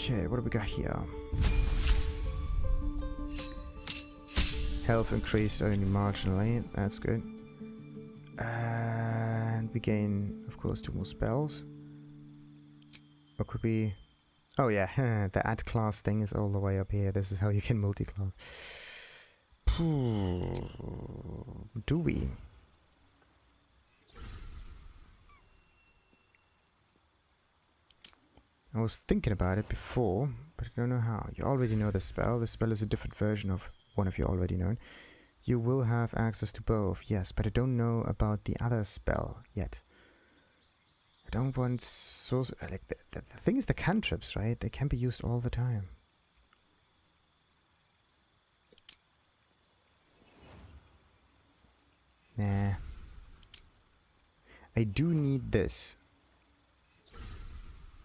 Okay, what do we got here? Health increased only marginally. That's good. And we gain, of course, 2 more spells. Or could we... Oh yeah, the add class thing is all the way up here. This is how you can multi-class. Do we? I was thinking about it before, but I don't know how. You already know the spell. The spell is a different version of one of you already known. You will have access to both, yes, but I don't know about the other spell yet. I don't want like the thing is the cantrips, right? They can be used all the time. Nah. I do need this.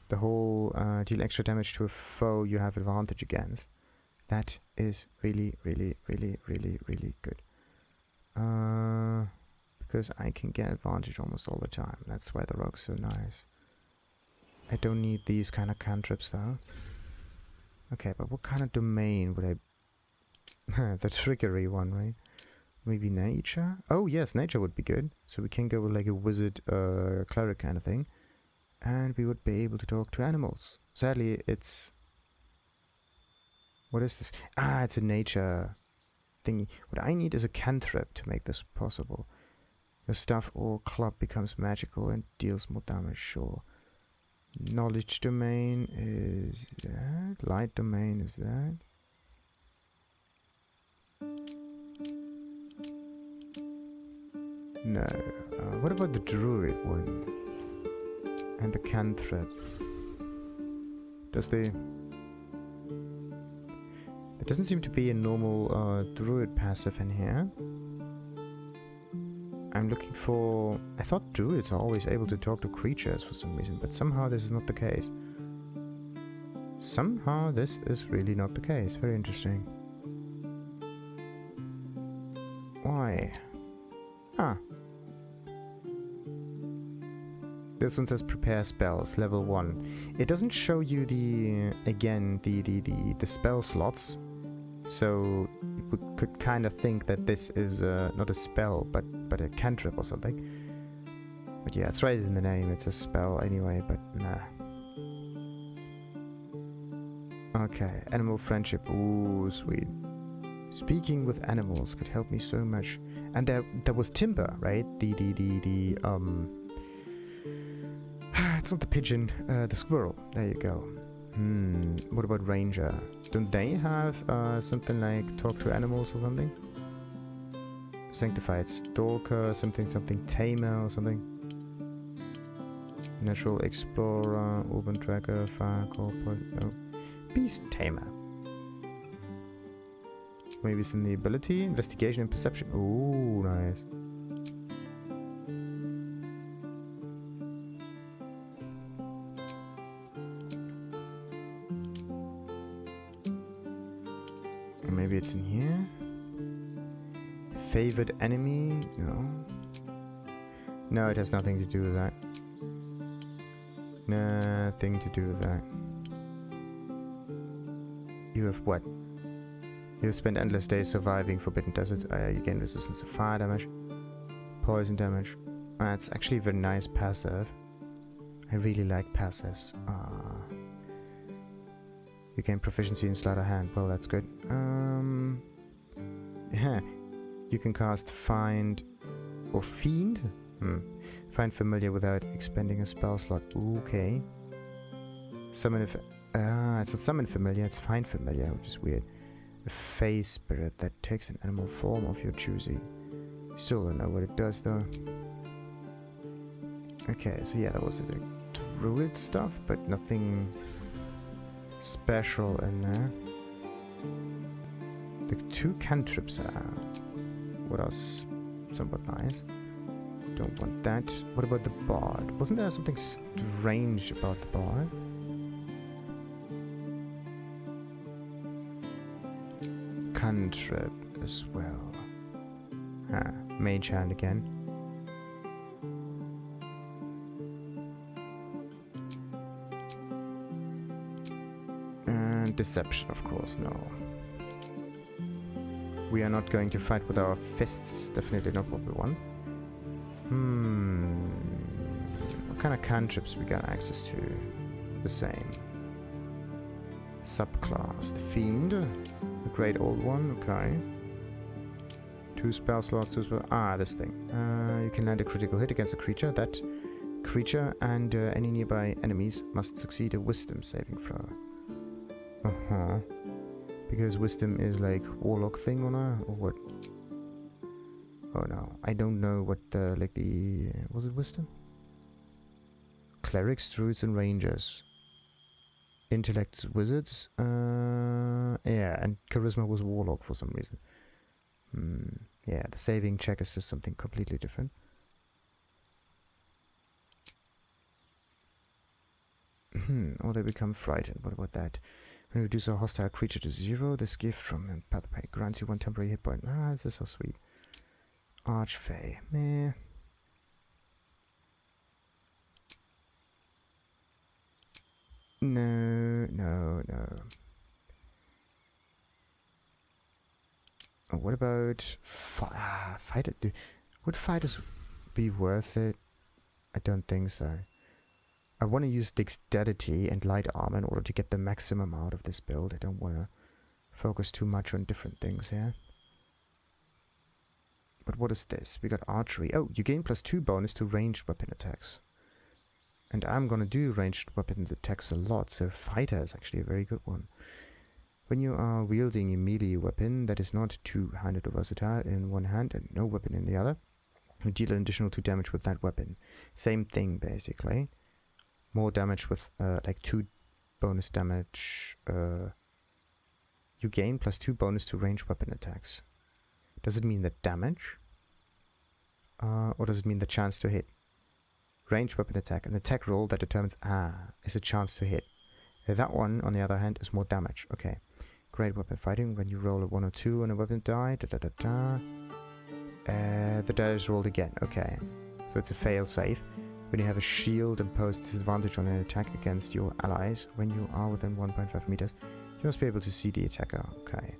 The whole deal extra damage to a foe you have advantage against. That is really, really, really, really, really good. Because I can get advantage almost all the time. That's why the rogue's so nice. I don't need these kind of cantrips though. Okay, but what kind of domain would I... the trickery one, right? Maybe nature? Oh yes, nature would be good. So we can go with like a wizard cleric kind of thing. And we would be able to talk to animals. Sadly, it's... What is this? Ah, it's a nature thingy. What I need is a cantrip to make this possible. Your staff or club becomes magical and deals more damage, sure. Knowledge domain is that. Light domain is that. No. What about the druid one? And the cantrip? Does the... There doesn't seem to be a normal druid passive in here. I'm looking for... I thought druids are always able to talk to creatures for some reason, but somehow this is not the case. Somehow this is really not the case. Very interesting. Why? Ah. This one says prepare spells, level 1. It doesn't show you the, again, the spell slots. So you could kind of think that this is not a spell, but a cantrip or something. But yeah, it's right in the name. It's a spell anyway, but nah. Okay, animal friendship. Ooh, sweet. Speaking with animals could help me so much. And there was timber, right? It's not the pigeon, the squirrel. There you go. What about ranger? Don't they have something like talk to animals or something? Sanctified stalker, something tamer or something? Natural explorer, urban tracker, fire corporate, no. Beast tamer. Maybe it's in the ability, investigation and perception. Ooh, nice. Maybe it's in here. Favored enemy? No. No, it has nothing to do with that. Nothing to do with that. You have what? You have spent endless days surviving forbidden deserts. You gain resistance to fire damage. Poison damage. It's actually a very nice passive. I really like passives. You gain proficiency in sleight of hand. Well, that's good. Yeah. You can cast Find or Fiend. Find Familiar without expending a spell slot. Okay. Summon if... it's not Summon Familiar, it's Find Familiar, which is weird. A Phase Spirit that takes an animal form of your choosing. Still don't know what it does though. Okay, so yeah, that was the druid stuff, but nothing special in there. The 2 cantrips are what else? Somewhat nice. Don't want that. What about the bard? Wasn't there something strange about the bard? Cantrip as well. Mage hand again. And deception, of course, no. We are not going to fight with our fists. Definitely not what we want. What kind of cantrips we got access to? The same. Subclass. The Fiend. The Great Old One. Okay. 2 spell slots, 2 spell... Ah, this thing. You can land a critical hit against a creature. That creature and any nearby enemies must succeed a wisdom saving throw. Because wisdom is like warlock thing or what? Oh no, I don't know what like the... was it wisdom? Clerics, druids and rangers. Intellects, wizards. Yeah, and charisma was warlock for some reason. Yeah, the saving check is just something completely different. Or they become frightened. What about that? When you reduce a hostile creature to 0, this gift from Pathpay grants you 1 temporary hit point. Ah, this is so sweet. Archfey. Meh. No. Oh, what about fighter? Would fighters be worth it? I don't think so. I want to use dexterity and light armor in order to get the maximum out of this build. I don't want to focus too much on different things here. But what is this? We got archery. Oh, you gain +2 bonus to ranged weapon attacks. And I'm gonna do ranged weapon attacks a lot, so fighter is actually a very good one. When you are wielding a melee weapon that is not two-handed or versatile in one hand and no weapon in the other, you deal an additional 2 damage with that weapon. Same thing, basically. More damage with like 2 bonus damage. You gain +2 bonus to ranged weapon attacks. Does it mean the damage? Or does it mean the chance to hit? Ranged weapon attack. An attack roll that determines is a chance to hit. That one, on the other hand, is more damage. Okay. Great weapon fighting. When you roll a 1 or 2 on a weapon die. The die is rolled again. Okay. So it's a fail save. When you have a shield, impose disadvantage on an attack against your allies. When you are within 1.5 meters, you must be able to see the attacker. Okay.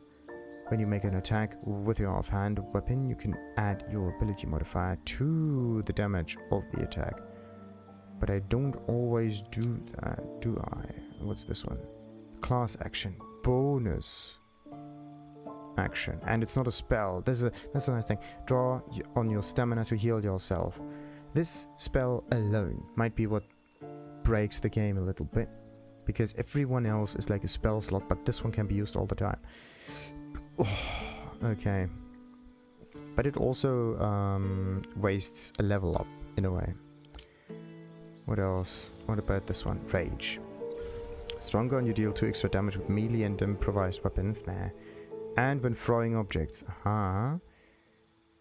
When you make an attack with your offhand weapon, you can add your ability modifier to the damage of the attack. But I don't always do that, do I? What's this one? Class action. Bonus action. And it's not a spell. That's a nice thing. Draw on your stamina to heal yourself. This spell alone might be what breaks the game a little bit. Because everyone else is like a spell slot, but this one can be used all the time. Okay. But it also wastes a level up, in a way. What else? What about this one? Rage. Stronger and you deal 2 extra damage with melee and improvised weapons. Nah. And when throwing objects.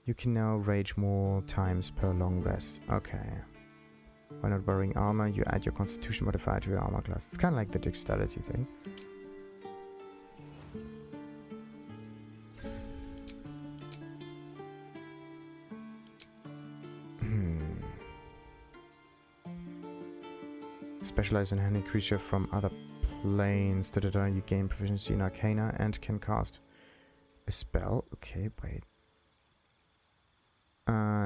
You can now rage more times per long rest. Okay. While not wearing armor, you add your constitution modifier to your armor class. It's kind of like the dexterity thing. Specialize in handling creature from other planes. You gain proficiency in Arcana and can cast a spell. Okay, wait.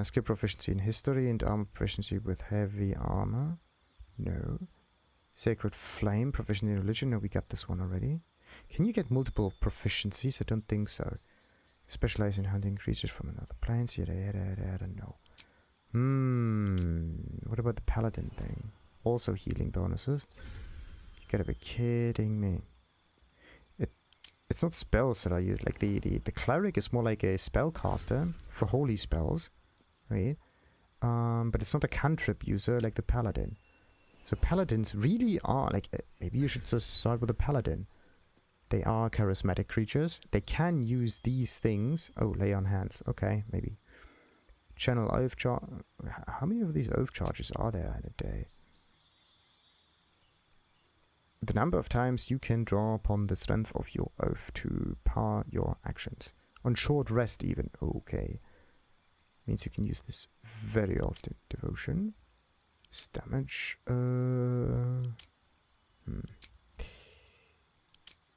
Skill proficiency in history and armor proficiency with heavy armor. No. Sacred Flame, proficiency in religion. No, we got this one already. Can you get multiple proficiencies? I don't think so. Specialize in hunting creatures from another planes. I don't know. What about the paladin thing? Also healing bonuses. You gotta be kidding me. It's not spells that I use. Like the cleric is more like a spellcaster for holy spells, right? But it's not a cantrip user like the paladin. So paladins really are like maybe you should just start with a paladin. They are charismatic creatures. They can use these things. Oh, lay on hands. Okay, maybe. Channel oath charge. How many of these oath charges are there in a day? The number of times you can draw upon the strength of your oath to power your actions. On short rest even. Okay. Means you can use this very often. Devotion. Damage.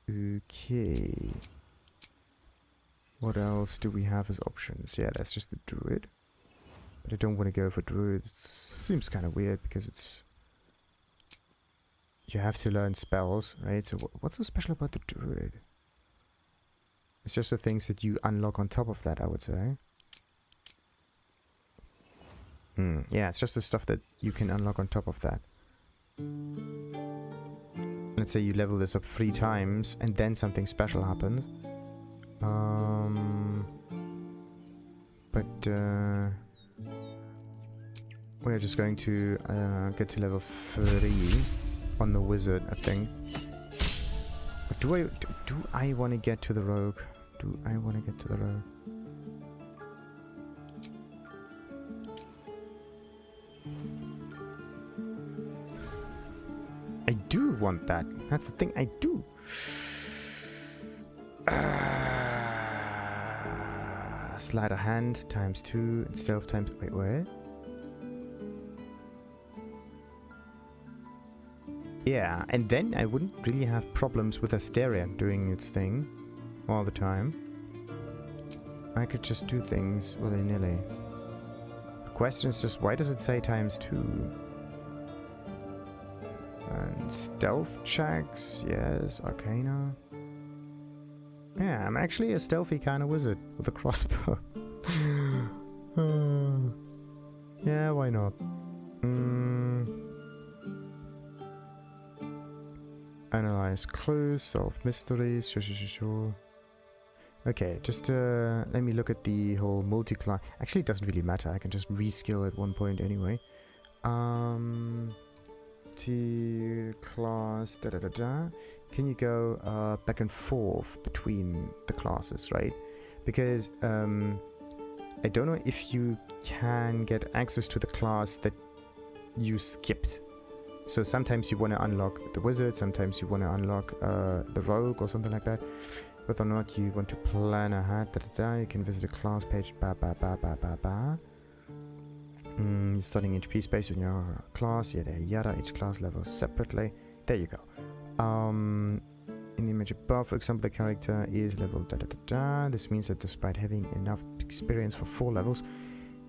Okay. What else do we have as options? Yeah, that's just the druid. But I don't want to go for druid. It seems kind of weird because it's... You have to learn spells, right? So what's so special about the druid? It's just the things that you unlock on top of that, I would say. Yeah, it's just the stuff that you can unlock on top of that. Let's say you level this up 3 times and then something special happens. We're just going to get to level 3 on the wizard, I think. But do I want to get to the rogue? Do I want to get to the rogue? I do want that. That's the thing, I do. Sleight of hand times 2 and stealth times... Wait. Yeah, and then I wouldn't really have problems with Asteria doing its thing all the time. I could just do things willy-nilly. The question is just, why does it say times 2? And stealth checks, yes, arcana. Yeah, I'm actually a stealthy kind of wizard with a crossbow. Yeah, why not? Analyze clues, solve mysteries, sure. Okay, just let me look at the whole multi-class. Actually, it doesn't really matter. I can just reskill at one point anyway. T-class, Can you go back and forth between the classes, right? Because I don't know if you can get access to the class that you skipped. So sometimes you want to unlock the wizard, sometimes you want to unlock the rogue or something like that. Whether or not you want to plan ahead, you can visit a class page, Studying HP space in your class, yada, each class levels separately. There you go. In the image above, for example, the character is level This means that despite having enough experience for 4 levels,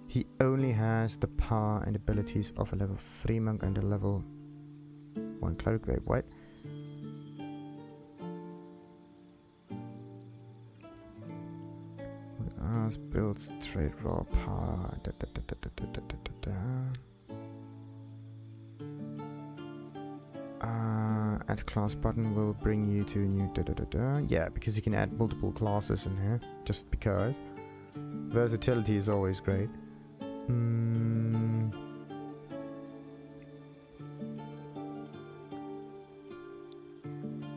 he only has the power and abilities of a level 3 monk and a level 1 cleric. Wait, what? Builds trade raw power. Add class button will bring you to a new Yeah, because you can add multiple classes in here. Just because. Versatility is always great.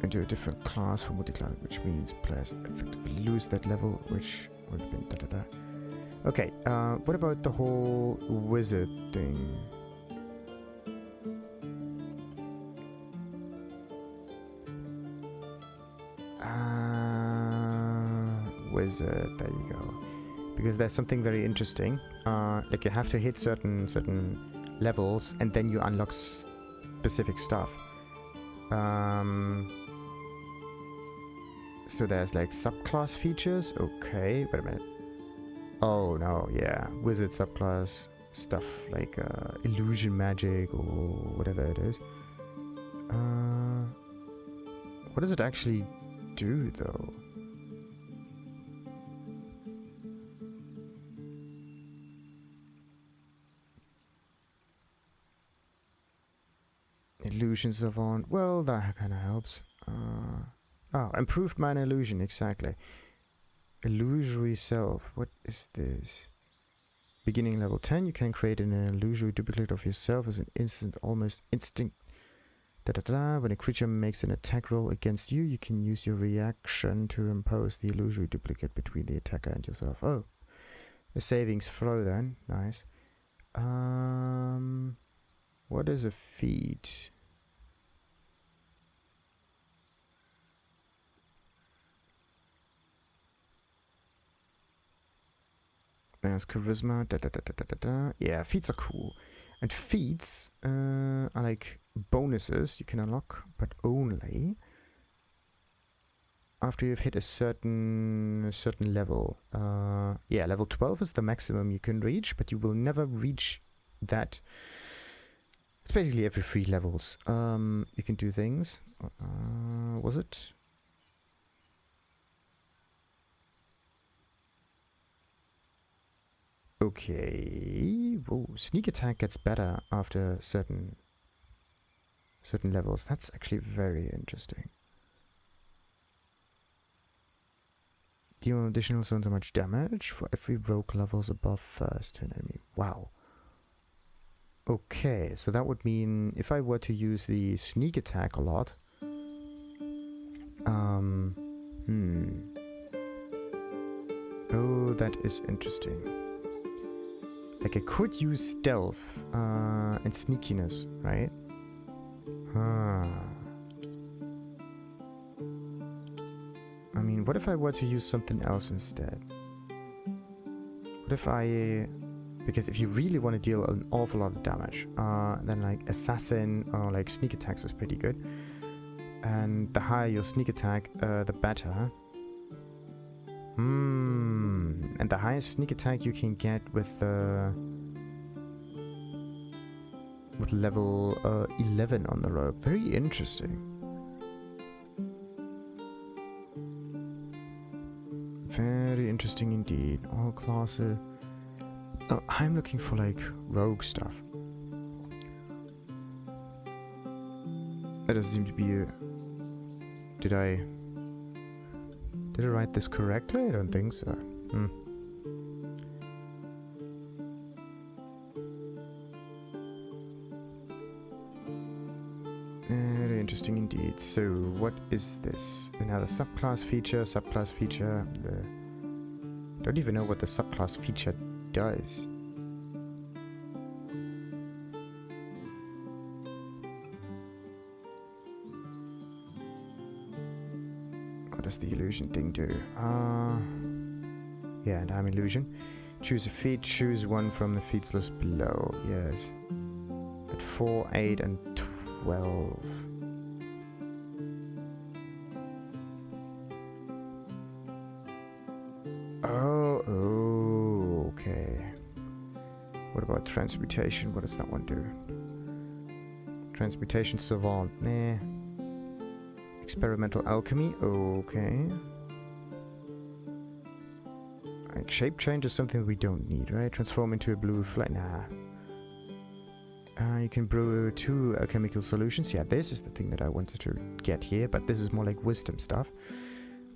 Into a different class for multi-class, which means players effectively lose that level, which would have been Okay, what about the whole wizard thing? Wizard, there you go. Because there's something very interesting. Like you have to hit certain levels and then you unlock specific stuff. So there's like subclass features. Okay, wait a minute. Oh no, yeah, wizard subclass stuff like illusion magic or whatever it is. What does it actually do though? Illusions of on. Well, that kind of helps. Oh, improved minor illusion, exactly. Illusory self. What is this? Beginning level 10, you can create an illusory duplicate of yourself as an almost instinct. When a creature makes an attack roll against you, you can use your reaction to impose the illusory duplicate between the attacker and yourself. Oh, a savings throw then. Nice. What is a feat? There's charisma. Yeah, feats are cool. And feats are like bonuses you can unlock, but only after you've hit a certain level. Yeah, level 12 is the maximum you can reach, but you will never reach that. It's basically every 3 levels. You can do things. Was it? Okay. Whoa, sneak attack gets better after certain levels. That's actually very interesting. Deal additional so much damage for every rogue levels above first to an enemy. Wow. Okay, so that would mean if I were to use the sneak attack a lot. Oh, that is interesting. Like I could use stealth and sneakiness, right? I mean, what if I were to use something else instead? What if I... Because if you really want to deal an awful lot of damage, then like assassin or like sneak attacks is pretty good. And the higher your sneak attack, the better. And the highest sneak attack you can get with level 11 on the rope. Very interesting. Very interesting indeed. All classes. Oh, I'm looking for like rogue stuff. That doesn't seem to be a... Did I write this correctly? I don't think so. Very interesting indeed. So, what is this? Another subclass feature, don't even know what the subclass feature does. What does the illusion thing do? Yeah, and I'm illusion. Choose a feat, choose one from the feats list below. Yes. At 4, 8, and 12. Oh, okay. What about transmutation? What does that one do? Transmutation savant. Nah. Experimental alchemy. Okay. Like shape change is something we don't need, right? Transform into a blue flame. Nah. You can brew 2 alchemical solutions. Yeah, this is the thing that I wanted to get here, but this is more like wisdom stuff.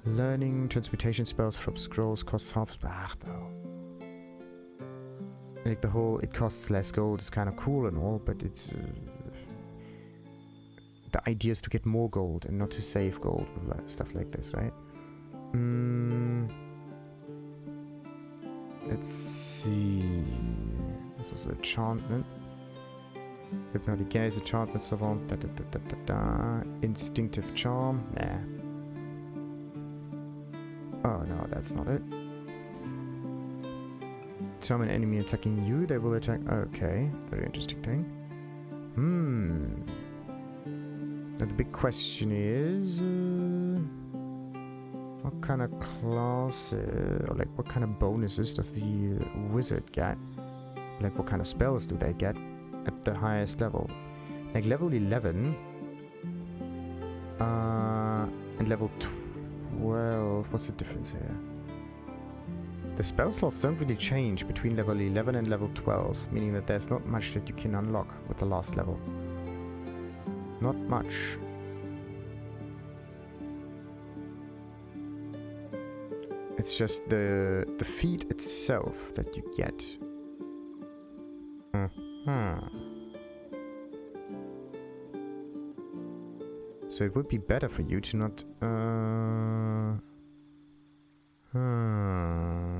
Learning transmutation spells from scrolls costs half. Though. Like the whole, it costs less gold is kind of cool and all, but it's the idea is to get more gold and not to save gold with stuff like this, right? Let's see. This is an enchantment. Hypnotic gaze, enchantment savant. Instinctive charm. Nah. Oh no, that's not it. Charm an enemy attacking you, they will attack. Okay, very interesting thing. Now the big question is, what kind of class, or like what kind of bonuses does the wizard get? Like what kind of spells do they get at the highest level? Like level 11 and level 12. What's the difference here? The spell slots don't really change between level 11 and level 12, meaning that there's not much that you can unlock with the last level. Not much. It's just the feat itself that you get. So it would be better for you to not...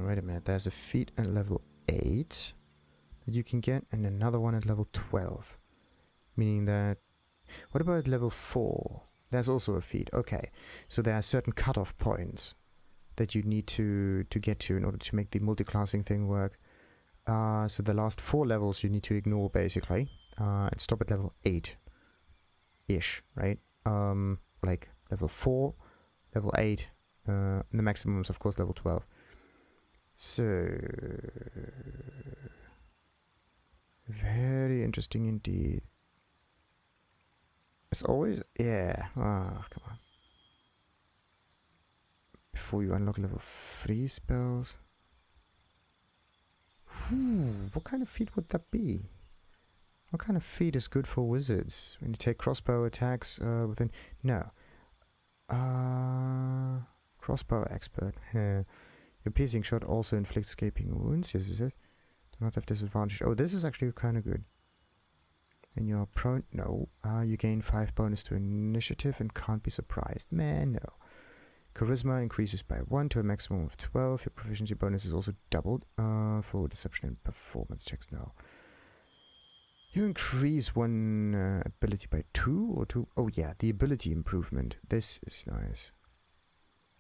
wait a minute, there's a feat at level 8 that you can get, and another one at level 12. Meaning that... What about level 4? There's also a feat. Okay, so there are certain cutoff points that you need to get to in order to make the multi-classing thing work. So the last 4 levels you need to ignore, basically, and stop at level 8-ish, right? Like level 4, level 8, The maximum is of course level 12. So very interesting indeed. It's always, yeah. Ah, come on. Before you unlock level 3 spells. What kind of feat would that be? What kind of feat is good for wizards? When you take crossbow attacks within... No. Crossbow expert. Your piercing shot also inflicts gaping wounds. Yes, do not have disadvantage. Oh, this is actually kind of good. And you're prone... No. You gain 5 bonus to initiative and can't be surprised. Man, no. Charisma increases by 1 to a maximum of 12. Your proficiency bonus is also doubled for deception and performance checks now. You increase one ability by 2 or 2. Oh yeah, the ability improvement. This is nice.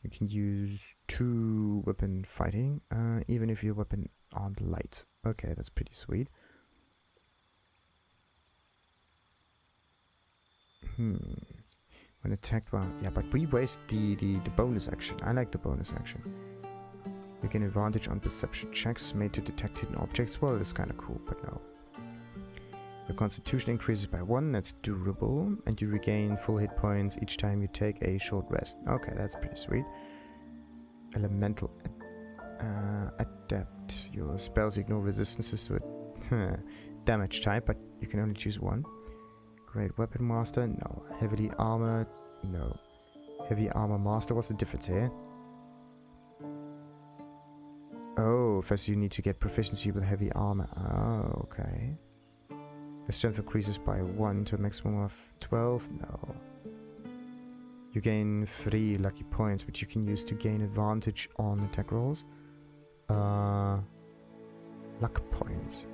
You can use 2 weapon fighting, even if your weapon aren't light. Okay, that's pretty sweet. When attacked, well, yeah, but we waste the bonus action. I like the bonus action. You gain advantage on perception checks made to detect hidden objects. Well, that's kind of cool, but no. Your constitution increases by 1, that's durable, and you regain full hit points each time you take a short rest. Okay, that's pretty sweet. Elemental Adept. Your spells ignore resistances to a damage type, but you can only choose one. Great Weapon Master, no. Heavily Armored, no. Heavy Armor Master, what's the difference here? Oh, first you need to get proficiency with Heavy Armor. Oh, okay. Your strength increases by 1 to a maximum of 12, no. You gain 3 lucky points, which you can use to gain advantage on attack rolls. Luck points.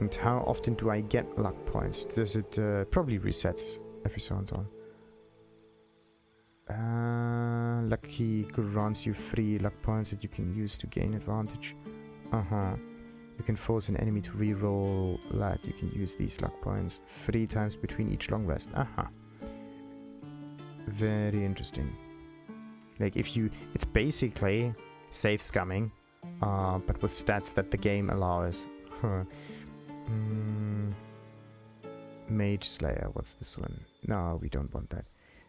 And how often do I get luck points? Does it probably resets every so and so on. Lucky grants you 3 luck points that you can use to gain advantage. You can force an enemy to reroll that. You can use these luck points 3 times between each long rest. Very interesting. Like if you, it's basically save scumming, but with stats that the game allows. Mage Slayer, what's this one? No, we don't want that.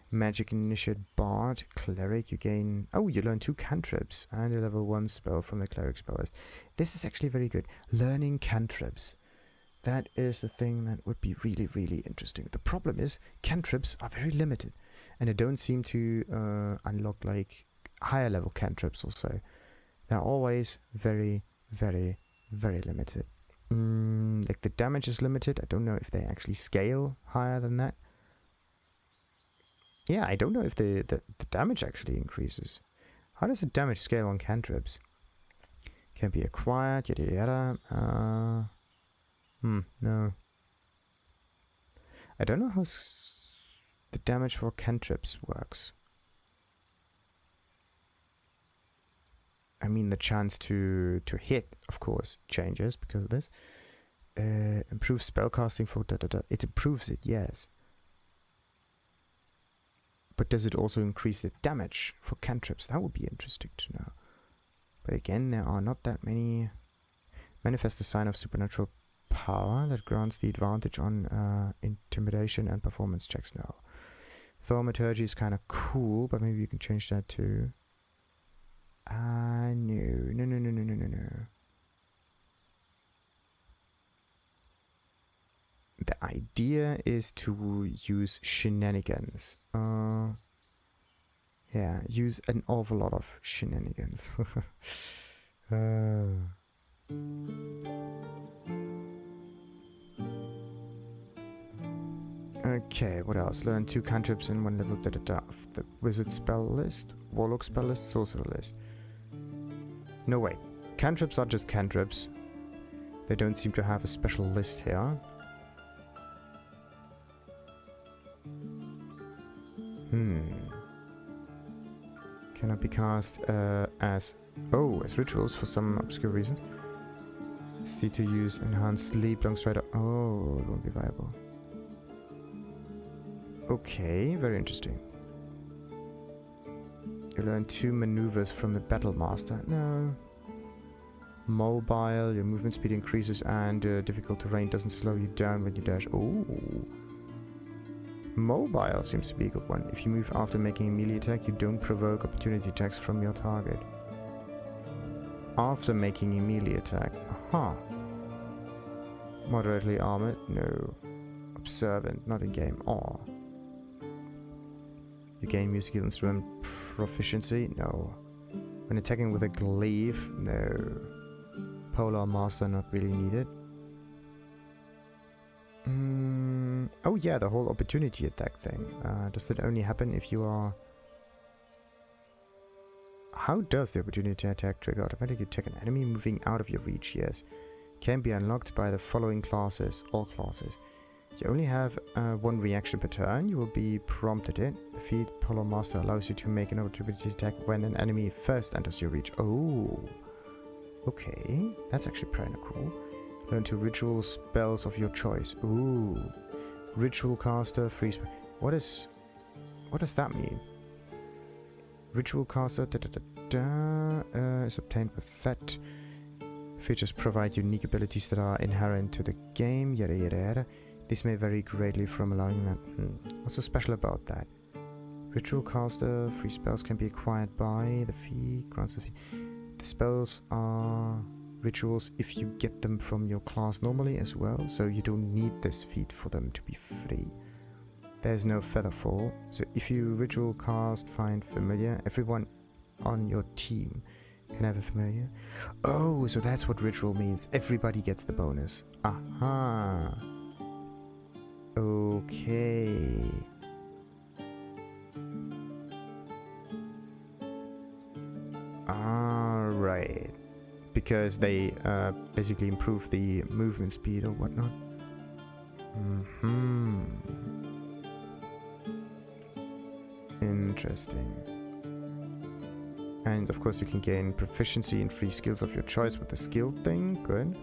Magic Initiate Bard, Cleric, you gain... Oh, you learn 2 cantrips and a level 1 spell from the Cleric spell list. This is actually very good. Learning cantrips. That is the thing that would be really, really interesting. The problem is, cantrips are very limited. And they don't seem to unlock, like, higher level cantrips or so. They're always very, very, very limited. Like, the damage is limited. I don't know if they actually scale higher than that. Yeah, I don't know if the damage actually increases. How does the damage scale on cantrips? Can be acquired, yada yada. No. I don't know how the damage for cantrips works. I mean, the chance to hit, of course, changes because of this. Improves spellcasting for It improves it, yes. But does it also increase the damage for cantrips? That would be interesting to know. But again, there are not that many. Manifest a sign of supernatural power that grants the advantage on intimidation and performance checks now. Thaumaturgy is kind of cool, but maybe you can change that too. No. The idea is to use shenanigans. Yeah, use an awful lot of shenanigans. Okay, what else? Learn 2 cantrips in 1 level of the wizard spell list, warlock spell list, sorcerer list. No way. Cantrips are just cantrips. They don't seem to have a special list here. Cannot be cast as rituals for some obscure reasons. Need to use enhanced sleep, long strider. Oh, it won't be viable. Okay, very interesting. You learn 2 maneuvers from the Battle Master. No. Mobile, your movement speed increases and difficult terrain doesn't slow you down when you dash. Ooh. Mobile seems to be a good one. If you move after making a melee attack, you don't provoke opportunity attacks from your target. After making a melee attack. Aha. Moderately armored? No. Observant, not in game. Aw. You gain musical instrument proficiency? No. When attacking with a glaive? No. Polar Master, not really needed. Oh yeah, the whole opportunity attack thing. Does that only happen if you are... How does the opportunity attack trigger? Automatically attack an enemy moving out of your reach? Yes. Can be unlocked by the following classes. All classes. You only have 1 reaction per turn. You will be prompted it. The feat Polar Master allows you to make an opportunity attack when an enemy first enters your reach. Oh. Okay. That's actually pretty cool. Learn 2 ritual spells of your choice. Ooh. Ritual caster, freeze. What does that mean? Ritual caster is obtained with that. Features provide unique abilities that are inherent to the game. Yada yada yada. This may vary greatly from allowing that. What's so special about that? Ritual caster, free spells can be acquired by the fee. Grants the fee. The spells are rituals if you get them from your class normally as well, so you don't need this feat for them to be free. There's no feather fall, so if you ritual cast find familiar, everyone on your team can have a familiar. Oh, so that's what ritual means. Everybody gets the bonus. Aha. Okay. Alright. Because they basically improve the movement speed or whatnot. Interesting. And of course you can gain proficiency in free skills of your choice with the skill thing. Good.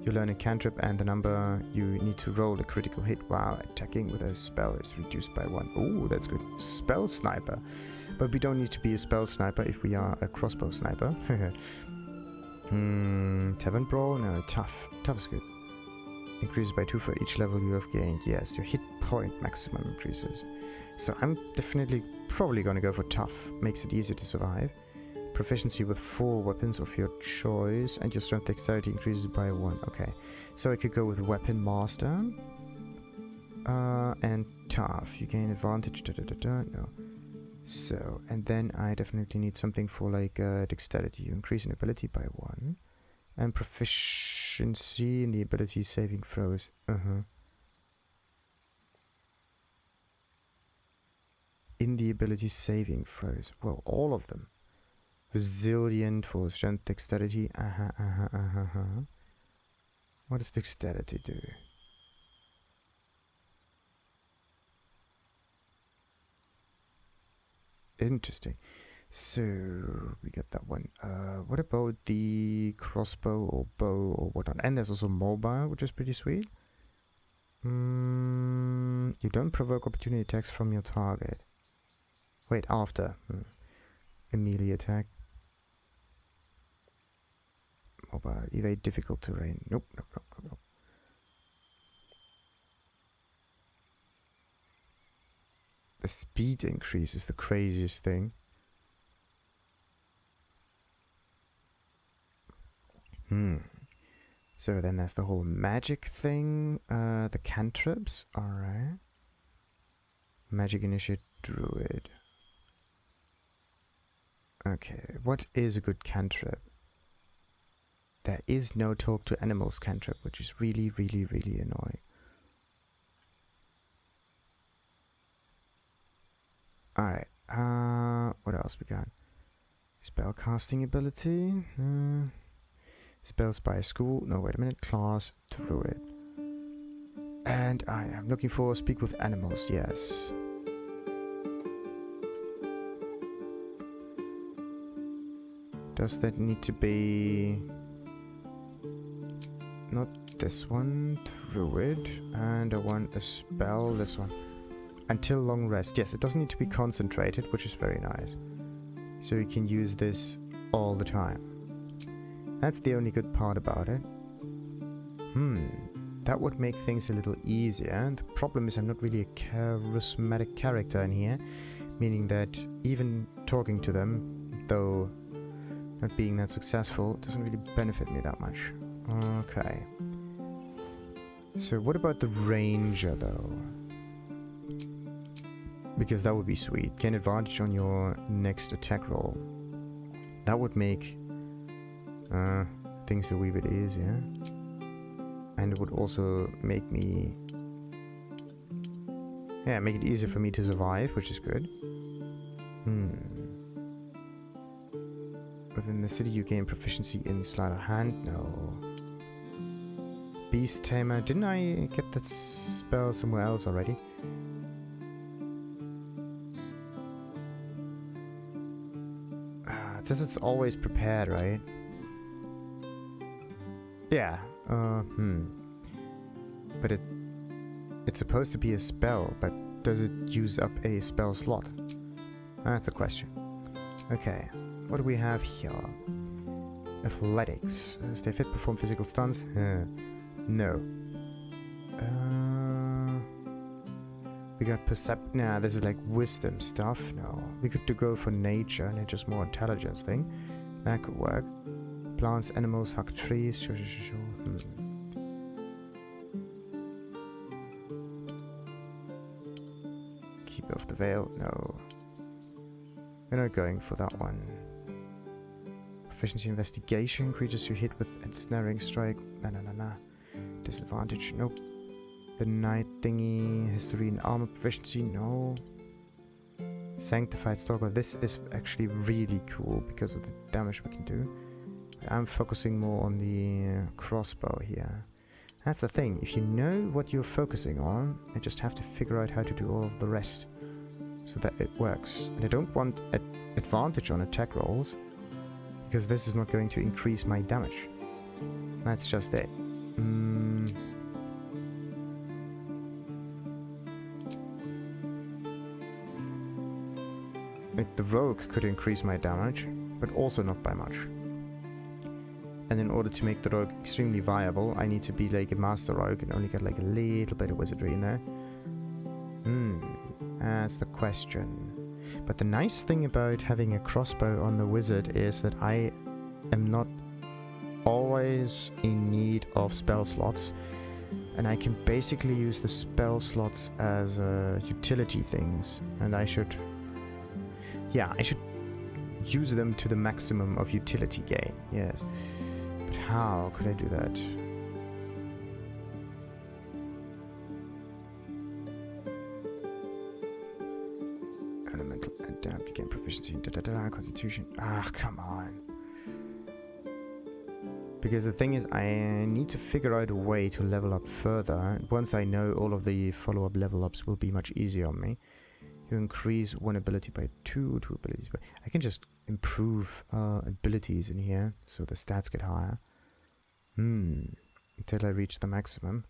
You learn a cantrip and the number you need to roll a critical hit while attacking with a spell is reduced by 1. Oh, that's good. Spell sniper. But we don't need to be a spell sniper if we are a crossbow sniper. Tavern Brawl? No, tough. Tough is good. Increases by 2 for each level you have gained. Yes, your hit point maximum increases. So I'm definitely probably gonna go for tough. Makes it easier to survive. Proficiency with 4 weapons of your choice. And your strength dexterity increases by 1. Okay. So I could go with Weapon Master. And tough. You gain advantage. No. So, and then I definitely need something for like dexterity. You increase in ability by 1. And proficiency in the ability saving throws. In the ability saving throws. Well, all of them. Resilient for strength dexterity. What does dexterity do? Interesting. So we got that one. What about the crossbow or bow or whatnot? And there's also mobile, which is pretty sweet. You don't provoke opportunity attacks from your target. Wait, after. A melee attack. Mobile. Evade difficult terrain. Nope. The speed increase is the craziest thing. So then there's the whole magic thing. The cantrips. Alright. Magic Initiate Druid. Okay, what is a good cantrip? There is no talk to animals cantrip, which is really, really, really annoying. Alright, what else we got? Spellcasting ability. Spells by school. No, wait a minute. Class Druid. And I am looking for Speak with Animals, yes. Does that need to be... Not this one. Druid. And I want a spell. This one. Until long rest. Yes, it doesn't need to be concentrated, which is very nice. So you can use this all the time. That's the only good part about it. That would make things a little easier. The problem is I'm not really a charismatic character in here, meaning that even talking to them, though not being that successful, doesn't really benefit me that much. Okay. So what about the ranger though? Because that would be sweet. Gain advantage on your next attack roll. That would make things a wee bit easier. And it would also make me... yeah, make it easier for me to survive, which is good. Within the city you gain proficiency in sleight of hand? No. Beast Tamer. Didn't I get that spell somewhere else already? It says it's always prepared, right? Yeah. But it's supposed to be a spell, but does it use up a spell slot? That's the question. Okay. What do we have here? Athletics. Stay fit, perform physical stunts? No. We got percept. Nah, this is like wisdom stuff. No. We could go for nature. Nature's more intelligence thing. That could work. Plants, animals, hug trees. Sure. Keep off the veil. No. We're not going for that one. Proficiency investigation. Creatures you hit with ensnaring strike. Nah. Disadvantage. Nope. The night thingy. History and armor proficiency. No. Sanctified stalker. This is actually really cool because of the damage we can do. I'm focusing more on the crossbow here. That's the thing. If you know what you're focusing on, I just have to figure out how to do all of the rest so that it works. And I don't want advantage on attack rolls because this is not going to increase my damage. That's just it. Like the rogue could increase my damage, but also not by much. And in order to make the rogue extremely viable, I need to be like a master rogue and only get like a little bit of wizardry in there. That's the question. But the nice thing about having a crossbow on the wizard is that I am not always in need of spell slots. And I can basically use the spell slots as utility things. And I should use them to the maximum of utility gain, yes. But how could I do that? Elemental adapt, you gain proficiency in constitution. Ah, come on. Because the thing is, I need to figure out a way to level up further. Once I know, all of the follow-up level ups will be much easier on me. You increase one ability by 2 abilities by... I can just improve abilities in here, so the stats get higher. Until I reach the maximum.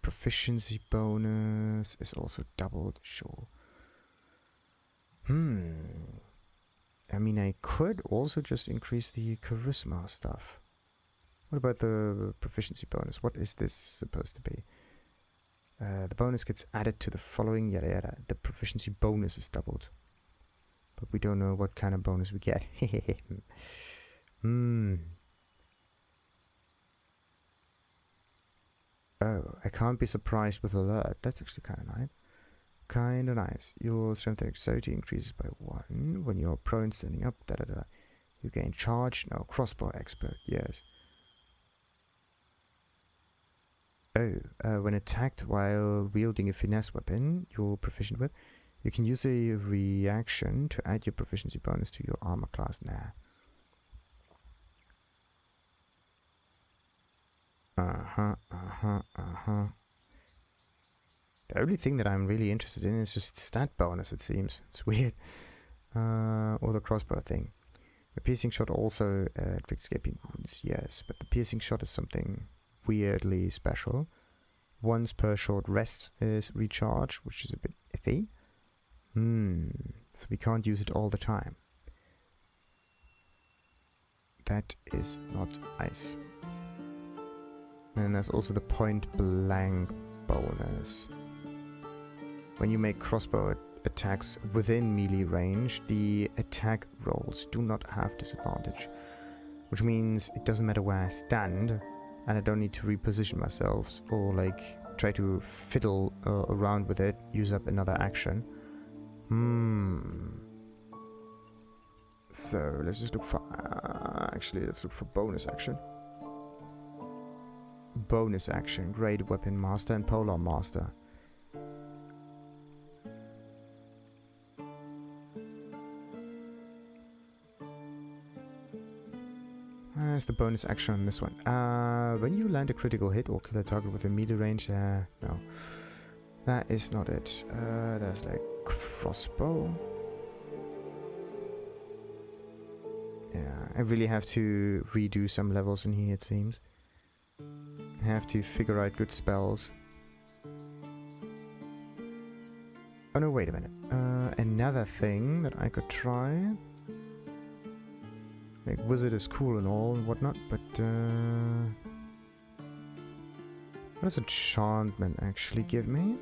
Proficiency bonus is also doubled, sure. I mean, I could also just increase the charisma stuff. What about the proficiency bonus? What is this supposed to be? The bonus gets added to the following, yada yada. The proficiency bonus is doubled. But we don't know what kind of bonus we get. Oh, I can't be surprised with alert. That's actually kind of nice. Kind of nice. Your strength and dexterity increases by 1 when you're prone, standing up, da da da. You gain charge. No, crossbow expert, yes. Oh, when attacked while wielding a finesse weapon you're proficient with, you can use a reaction to add your proficiency bonus to your armor class. Nah. The only thing that I'm really interested in is just stat bonus, it seems. It's weird. Or the crossbow thing. The piercing shot also inflicts escaping wounds, yes, but the piercing shot is something weirdly special. Once per short rest is recharged, which is a bit iffy. So we can't use it all the time. That is not nice. And there's also the point blank bonus. When you make crossbow attacks within melee range, the attack rolls do not have disadvantage. Which means it doesn't matter where I stand, and I don't need to reposition myself or like try to fiddle around with it, use up another action. So let's just look for actually let's look for bonus action. Bonus action, Great Weapon Master and Polar Master. Where's the bonus action on this one? When you land a critical hit or kill a target within melee range, no. That is not it. There's like crossbow. Yeah, I really have to redo some levels in here, it seems. I have to figure out good spells. Oh no, wait a minute. Another thing that I could try. Like, wizard is cool and all and whatnot, but what does enchantment actually give me?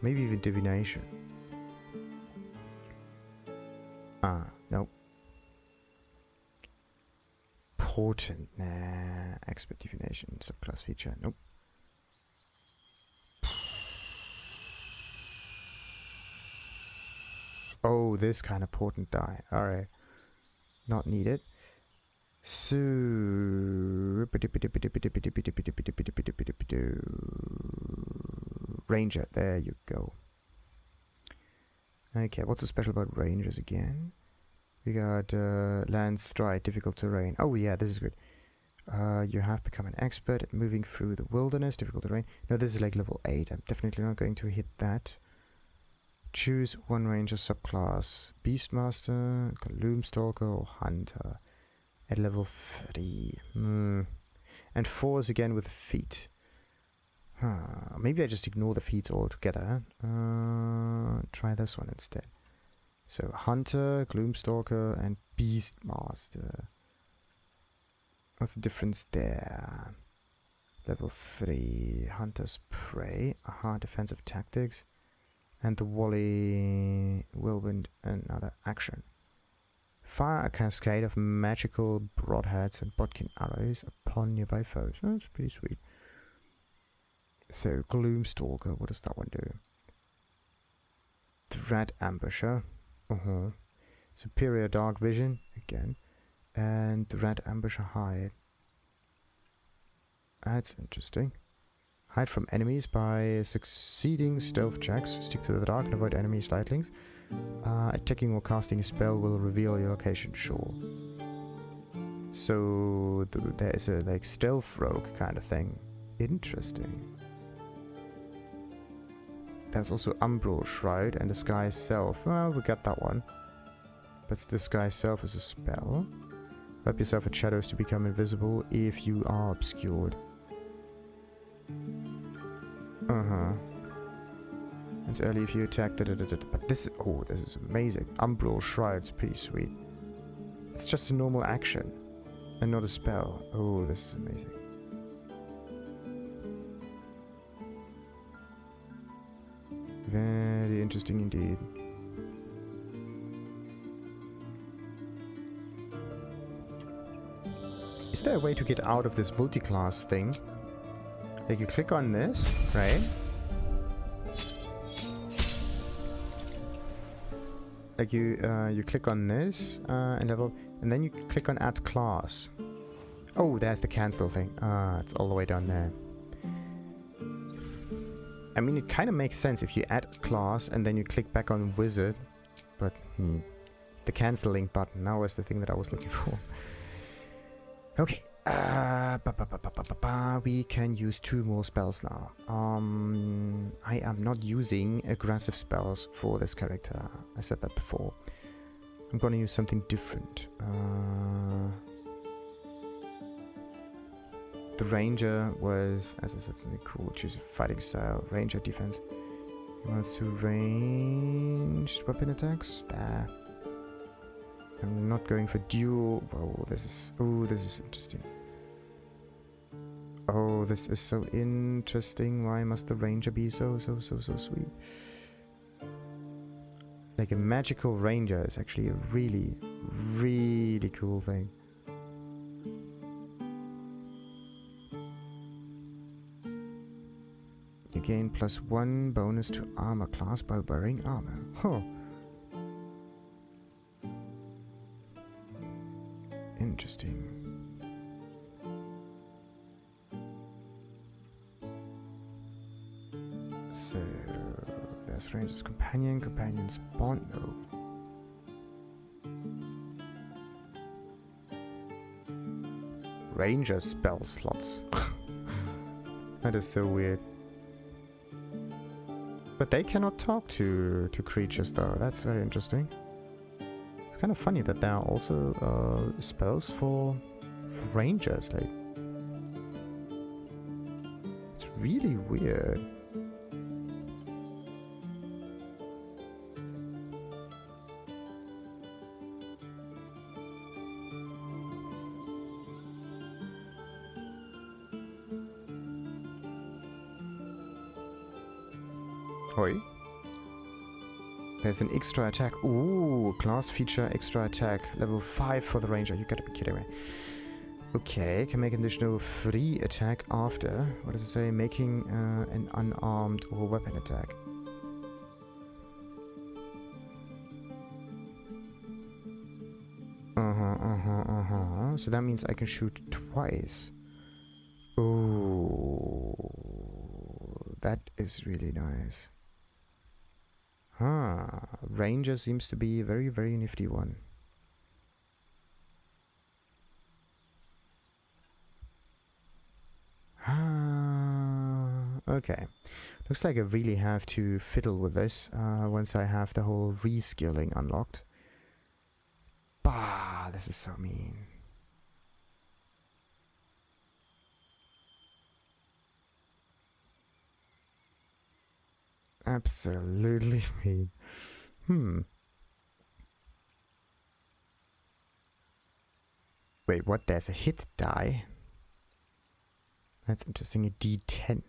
Maybe even divination. Nope. Portent, nah. Expert divination, subclass feature, nope. Oh, this kind of portent die, alright. Not needed. So Ranger, there you go. Okay, what's so special about Rangers again? We got land stride, difficult terrain. Oh yeah, this is good. You have become an expert at moving through the wilderness, difficult terrain. No, this is like level 8. I'm definitely not going to hit that. Choose one ranger subclass. Beastmaster, Gloomstalker, or Hunter. At level 3. And 4 is again with the feet. Maybe I just ignore the feet altogether. Try this one instead. So Hunter, Gloomstalker, and Beastmaster. What's the difference there? Level 3. Hunter's Prey. Defensive tactics. And the Whirlwind, another action. Fire a cascade of magical broadheads and bodkin arrows upon nearby foes. Oh, that's pretty sweet. So, Gloomstalker, what does that one do? Threat Ambusher. Superior Dark Vision, again. And Threat Ambusher Hide. That's interesting. Hide from enemies by succeeding stealth checks. Stick to the dark and avoid enemy sightlings. Attacking or casting a spell will reveal your location. Sure. So there is a like stealth rogue kind of thing. Interesting. There's also Umbral Shroud and Disguise Self. Well, we got that one. But Disguise Self is a spell. Wrap yourself in shadows to become invisible if you are obscured. It's early if you attack. But this is, oh, this is amazing. Umbral Shroud's pretty sweet. It's just a normal action and not a spell. Oh, this is amazing. Very interesting indeed. Is there a way to get out of this multi-class thing? Like you click on this, right? Like you click on this and level, and then you click on add class. Oh, there's the cancel thing. It's all the way down there. I mean, it kind of makes sense if you add class and then you click back on wizard, but the canceling button now is the thing that I was looking for. Okay. We can use 2 more spells now. I am not using aggressive spells for this character. I said that before. I'm gonna use something different. The ranger was, as I said, something cool. Choose a fighting style. Ranger defense. Wants to ranged weapon attacks. There. I'm not going for dual. Whoa, this is interesting. Oh, this is so interesting. Why must the ranger be so sweet? Like a magical ranger is actually a really, really cool thing. You gain +1 bonus to armor class by wearing armor. Huh. Interesting. So, there's Ranger's Companion, Companion's Bond. No. Ranger spell slots. That is so weird. But they cannot talk to creatures though. That's very interesting. It's kind of funny that there are also spells for rangers. Like, it's really weird. Oi. There's an extra attack. Ooh, class feature extra attack. Level 5 for the ranger. You gotta be kidding me. Okay, can make an additional free attack after. What does it say? Making an unarmed or weapon attack. So that means I can shoot twice. Oh, that is really nice. Ranger seems to be a very, very nifty one. Okay. Looks like I really have to fiddle with this once I have the whole reskilling unlocked. Bah, this is so mean. Absolutely mean. Wait, what? There's a hit die? That's interesting. A D10.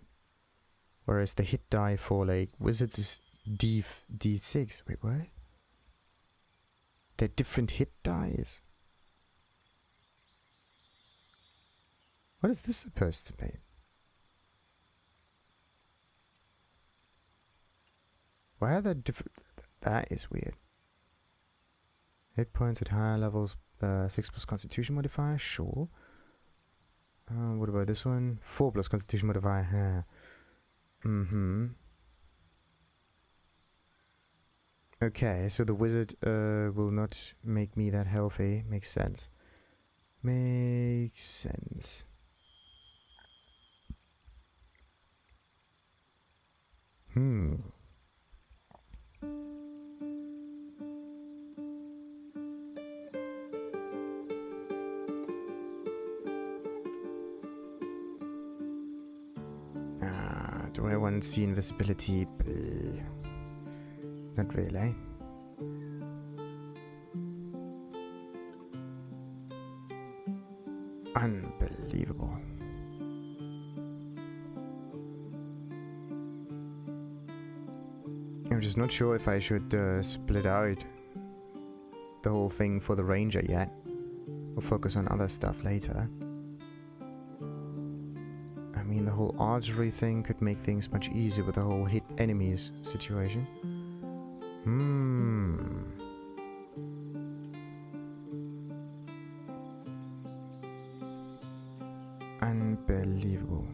Whereas the hit die for, like, wizards is D6. Wait, what? They're different hit dies? What is this supposed to mean? Why are they different? That is weird. Hit points at higher levels, 6+ Constitution modifier, sure. What about this one? 4+ Constitution modifier, Okay, so the wizard will not make me that healthy. Makes sense. Makes sense. Do I want to see invisibility? Not really. Unbelievable. I'm just not sure if I should split out the whole thing for the ranger yet, or focus on other stuff later. I mean, the whole archery thing could make things much easier with the whole hit enemies situation. Unbelievable.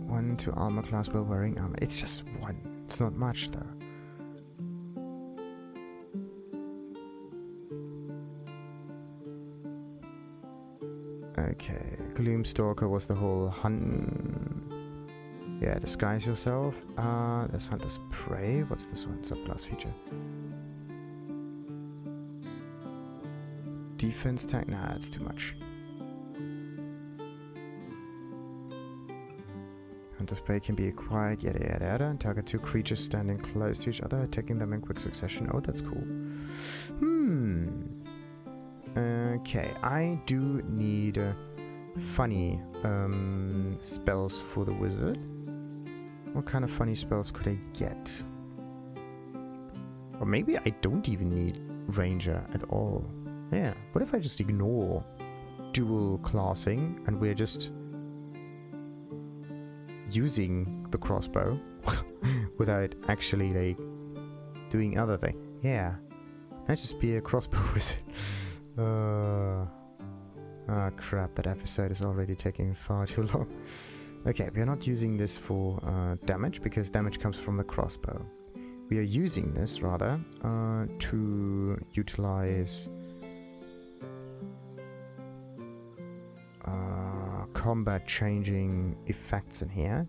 1 to armor class while wearing armor. It's just 1. It's not much though. Okay, Gloomstalker was the whole hunt. Yeah, disguise yourself. There's Hunter's Prey. What's this one? Subclass feature. Defense tag. Nah, it's too much. Hunter spray can be acquired, yada yada yada. Target 2 creatures standing close to each other, attacking them in quick succession. Oh, that's cool. Okay, I do need funny spells for the wizard. What kind of funny spells could I get? Or maybe I don't even need ranger at all. Yeah, what if I just ignore dual classing and we're just using the crossbow without actually like doing other thing? Yeah, let's just be a crossbow wizard. Oh crap, that episode is already taking far too long. Okay, we are not using this for damage because damage comes from the crossbow. We are using this rather to utilize combat changing effects in here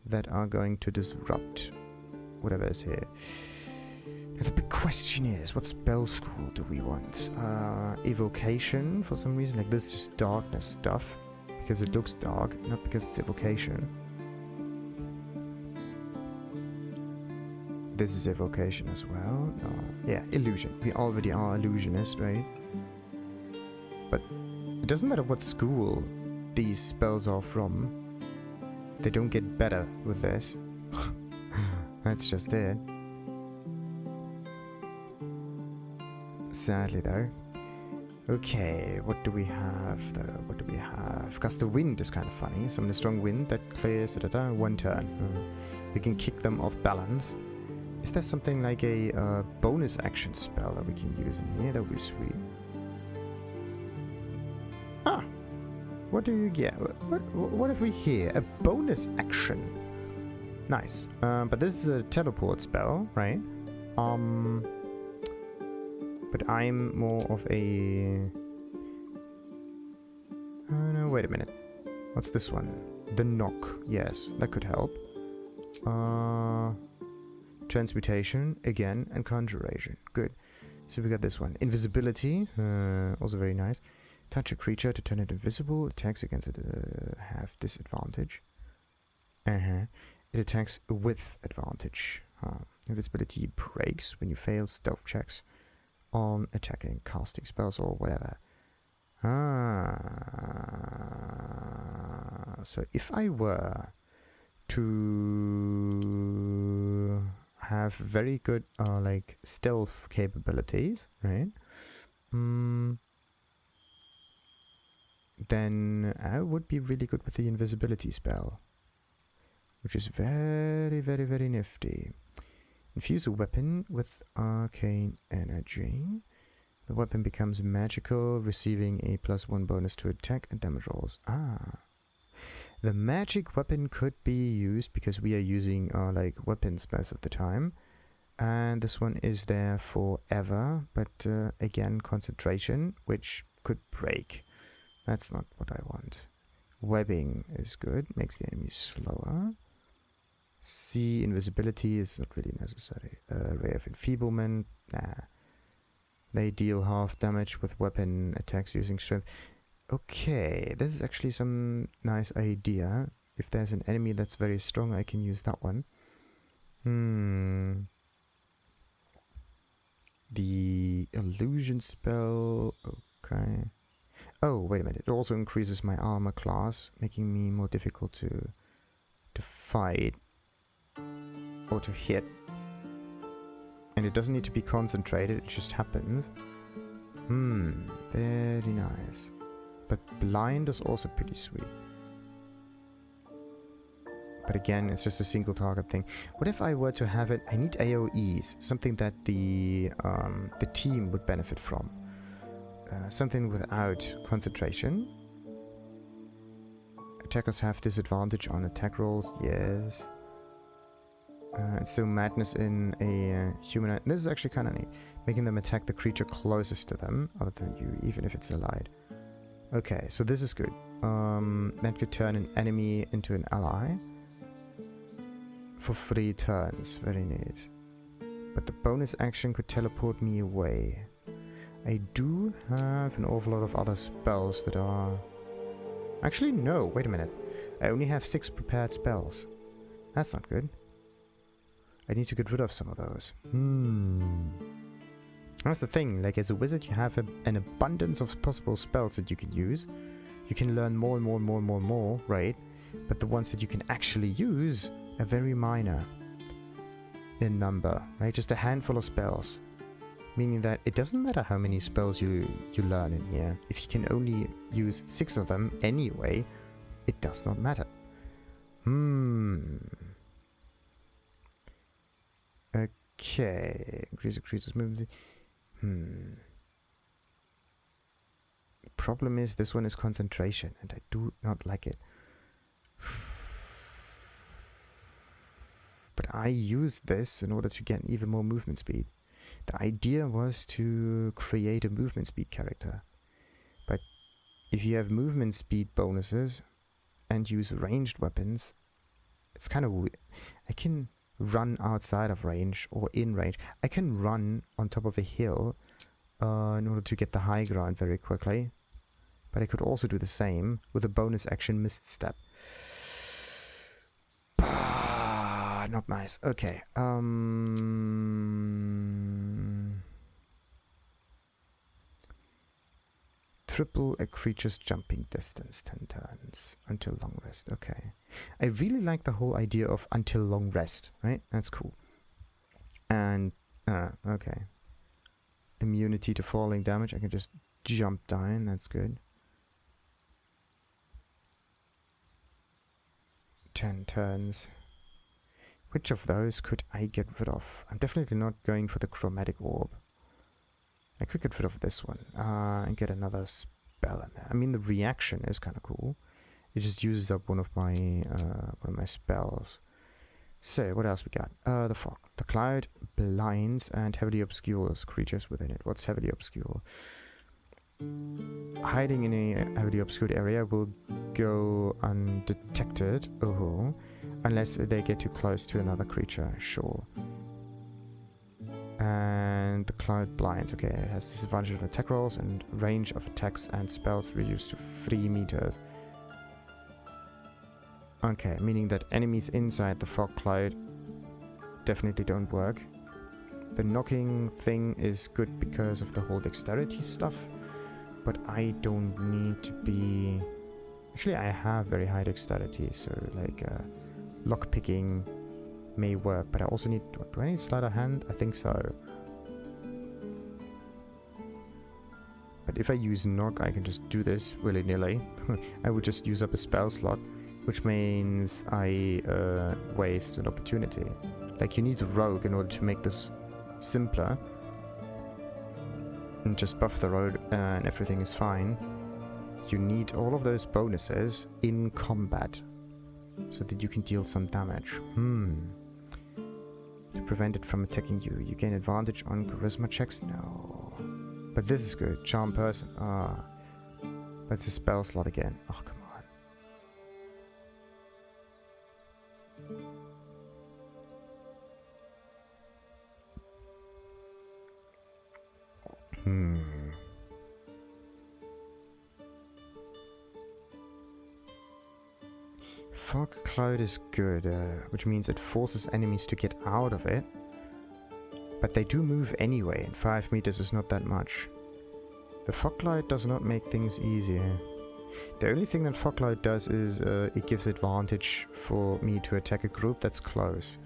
that are going to disrupt whatever is here. Now the big question is, what spell school do we want? Evocation for some reason, like this is just darkness stuff because it looks dark, not because it's evocation. This is evocation as well. Yeah, illusion. We already are illusionist, right? But it doesn't matter what school these spells are from. They don't get better with this. That's just it. Sadly though. Okay, what do we have though? What do we have? Gust of wind is kind of funny. Summon a strong wind that clears one turn. We can kick them off balance. Is there something like a bonus action spell that we can use in here? That would be sweet. Ah! What do you get? What have we here? A bonus action. Nice. But this is a teleport spell, right? But I'm more of a... Oh no, wait a minute. What's this one? The knock. Yes, that could help. Transmutation, again, and conjuration. Good. So we got this one. Invisibility, also very nice. Touch a creature to turn it invisible. Attacks against it have disadvantage. It attacks with advantage. Invisibility breaks when you fail stealth checks on attacking, casting spells, or whatever. So if I were to have very good like stealth capabilities, right? Then I would be really good with the invisibility spell, which is very, very, very nifty. Infuse a weapon with arcane energy. The weapon becomes magical, receiving a +1 bonus to attack and damage rolls. The magic weapon could be used because we are using like weapons most of the time. And this one is there forever, but again, concentration, which could break. That's not what I want. Webbing is good, makes the enemy slower. C, invisibility is not really necessary. Ray of enfeeblement, nah. They deal half damage with weapon attacks using strength. Okay, this is actually some nice idea. If there's an enemy that's very strong, I can use that one. The illusion spell, okay. Oh, wait a minute, it also increases my armor class, making me more difficult to fight or to hit. And it doesn't need to be concentrated, it just happens. Very nice. But blind is also pretty sweet. But again, it's just a single target thing. What if I were to have it? I need AoEs, something that the team would benefit from. Something without concentration. Attackers have disadvantage on attack rolls, yes. It's still madness in a humanoid. This is actually kind of neat. Making them attack the creature closest to them, other than you, even if it's allied. Okay, so this is good. That could turn an enemy into an ally. For 3 turns, very neat. But the bonus action could teleport me away. I do have an awful lot of other spells that are... Actually, no, wait a minute. I only have 6 prepared spells. That's not good. I need to get rid of some of those. That's the thing, like as a wizard you have an abundance of possible spells that you can use. You can learn more and more and more and more and more, right? But the ones that you can actually use are very minor in number, right? Just a handful of spells. Meaning that it doesn't matter how many spells you learn in here. If you can only use 6 of them anyway, it does not matter. Okay. Increase creature's movement. Problem is, this one is concentration, and I do not like it. But I use this in order to get even more movement speed. The idea was to create a movement speed character. But if you have movement speed bonuses and use ranged weapons, it's kind of weird. I can run outside of range or in range. I can run on top of a hill in order to get the high ground very quickly. But I could also do the same with a bonus action Mist Step. Not nice. Okay. Triple a creature's jumping distance 10 turns until long rest. Okay. I really like the whole idea of until long rest, right? That's cool. And okay. Immunity to falling damage. I can just jump down. That's good. 10 turns. Which of those could I get rid of? I'm definitely not going for the chromatic orb. I could get rid of this one and get another spell in there. I mean, the reaction is kind of cool. It just uses up one of my spells. So, what else we got? The fog. The cloud blinds and heavily obscures creatures within it. What's heavily obscure? Hiding in a heavily obscured area will go undetected. Unless they get too close to another creature. Sure. And the cloud blinds. Okay, it has disadvantage on attack rolls and range of attacks and spells reduced to 3 meters. Okay, meaning that enemies inside the fog cloud definitely don't work. The knocking thing is good because of the whole dexterity stuff, but I don't need to be... Actually, I have very high dexterity, so like lockpicking may work, but I also need... Do I need sleight of hand? I think so. But if I use knock, I can just do this willy-nilly. I would just use up a spell slot, which means I waste an opportunity. Like, you need a rogue in order to make this simpler. And just buff the rogue and everything is fine. You need all of those bonuses in combat, so that you can deal some damage. To prevent it from attacking you. You gain advantage on charisma checks? No. But this is good. Charm person. That's a spell slot again. Oh, come on. Fog cloud is good, which means it forces enemies to get out of it. But they do move anyway, and 5 meters is not that much. The fog cloud does not make things easier. The only thing that fog cloud does is it gives advantage for me to attack a group that's close.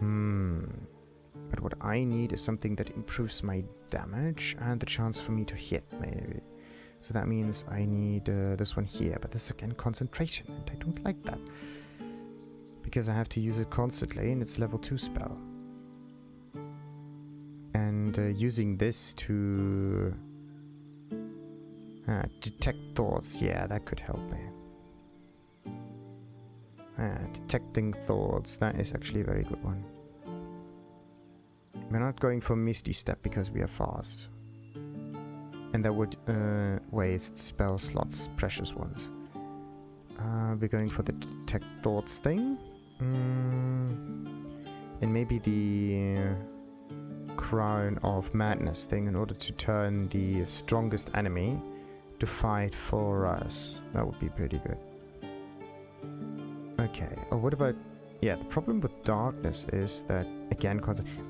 But what I need is something that improves my damage and the chance for me to hit, maybe. So that means I need this one here, but this is again concentration, and I don't like that. Because I have to use it constantly, and it's level 2 spell. And using this to detect thoughts, yeah, that could help me. Detecting thoughts, that is actually a very good one. We're not going for Misty Step because we are fast. And that would waste spell slots, precious ones. We're going for the detect thoughts thing. And maybe the crown of madness thing in order to turn the strongest enemy to fight for us. That would be pretty good. Okay. Oh, what about... Yeah, the problem with darkness is that, again,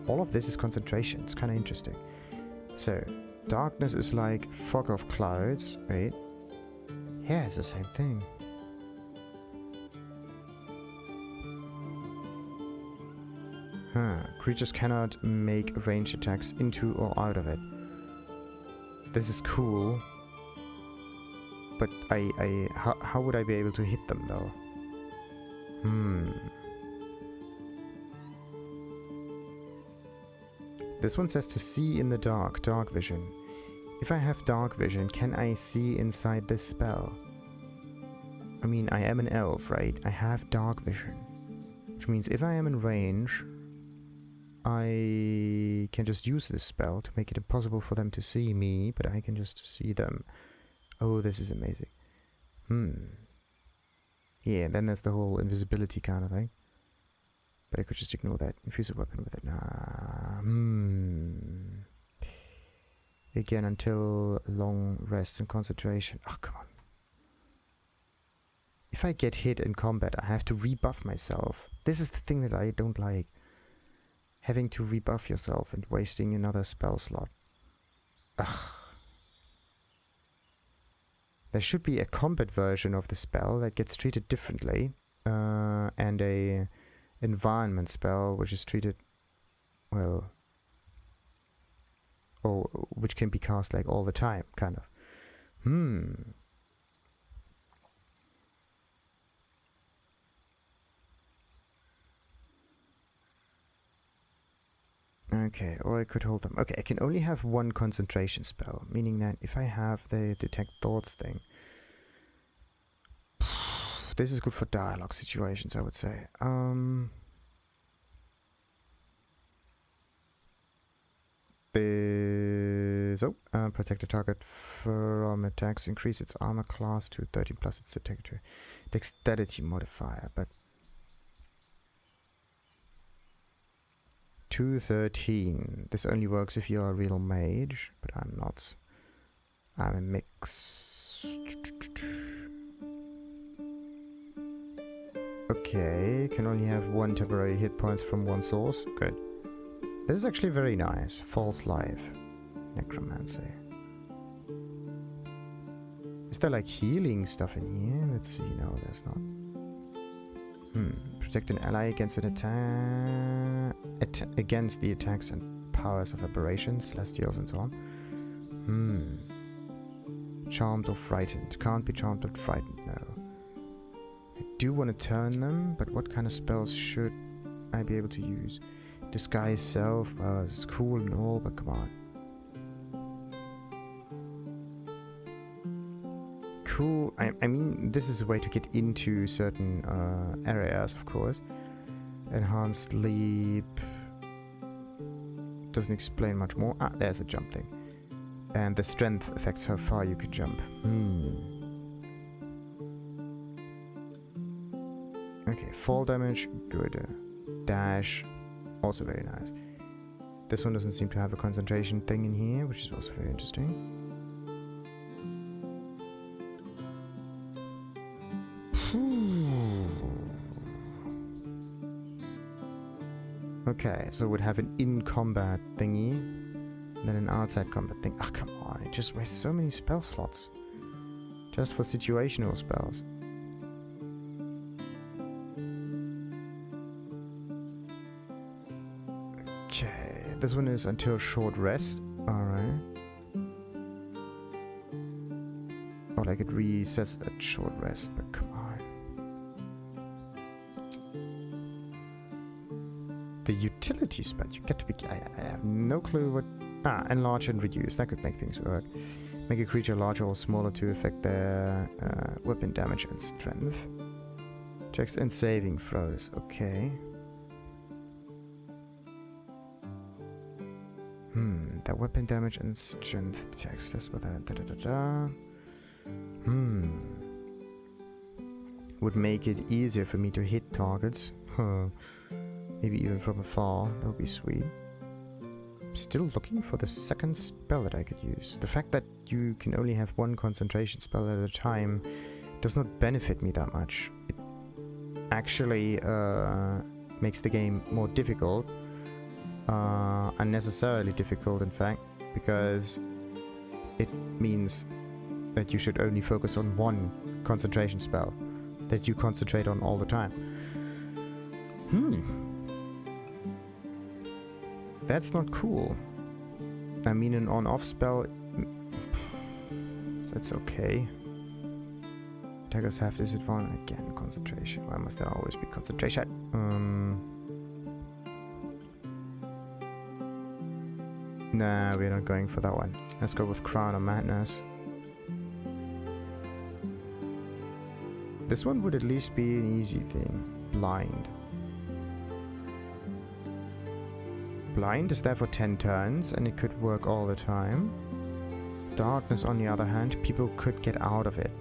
all of this is concentration. It's kind of interesting. So, darkness is like fog of clouds, right? Yeah, it's the same thing. Huh. Creatures cannot make ranged attacks into or out of it. This is cool. But how would I be able to hit them though? This one says to see in the dark, dark vision. If I have dark vision, can I see inside this spell? I mean, I am an elf, right? I have dark vision. Which means if I am in range, I can just use this spell to make it impossible for them to see me, but I can just see them. Oh, this is amazing. Yeah, then there's the whole invisibility kind of thing. But I could just ignore that. Infuse a weapon with it. Again, until long rest and concentration. Oh, come on. If I get hit in combat, I have to rebuff myself. This is the thing that I don't like. Having to rebuff yourself and wasting another spell slot. Ugh. There should be a combat version of the spell that gets treated differently. And a environment spell which is treated, well, or which can be cast like all the time, kind of. Okay, or I could hold them. Okay, I can only have one concentration spell, meaning that if I have the detect thoughts thing, this is good for dialogue situations, I would say. Protect the target from attacks, increase its armor class to 13 plus its dexterity modifier, but 213. This only works if you're a real mage, but I'm not. I'm a mix. Okay, can only have one temporary hit points from one source. Good. This is actually very nice. False life. Necromancy. Is there like healing stuff in here? Let's see. No, there's not. Protect an ally against an attack. Against the attacks and powers of aberrations, celestials, and so on. Charmed or frightened. Can't be charmed or frightened, no. I do want to turn them, but what kind of spells should I be able to use? Disguise self, well, it's cool and all, but come on. Cool, I mean, this is a way to get into certain areas, of course. Enhanced leap. Doesn't explain much more. Ah, there's a jump thing. And the strength affects how far you can jump. Okay, fall damage, good. Dash, also very nice. This one doesn't seem to have a concentration thing in here, which is also very interesting. Okay, so it would have an in-combat thingy, and then an outside combat thing. Ah, come on, it just wastes so many spell slots. Just for situational spells. Okay, this one is until short rest. Alright. Or like it resets at short rest, but come on. The utility spell, you get to be... I have no clue what... Ah, enlarge and reduce. That could make things work. Make a creature larger or smaller to affect their weapon damage and strength. Checks and saving throws. Okay. That weapon damage and strength checks. That's what that... Would make it easier for me to hit targets. Huh. Maybe even from afar. That would be sweet. I'm still looking for the second spell that I could use. The fact that you can only have one concentration spell at a time does not benefit me that much. It actually makes the game more difficult. Unnecessarily difficult, in fact, because it means that you should only focus on one concentration spell that you concentrate on all the time. That's not cool. I mean, an on-off spell, that's okay. Attackers have disadvantage. Again, concentration. Why must there always be concentration? Nah, we're not going for that one. Let's go with Crown of Madness. This one would at least be an easy thing. Blind. Blind is there for 10 turns, and it could work all the time. Darkness, on the other hand, people could get out of it.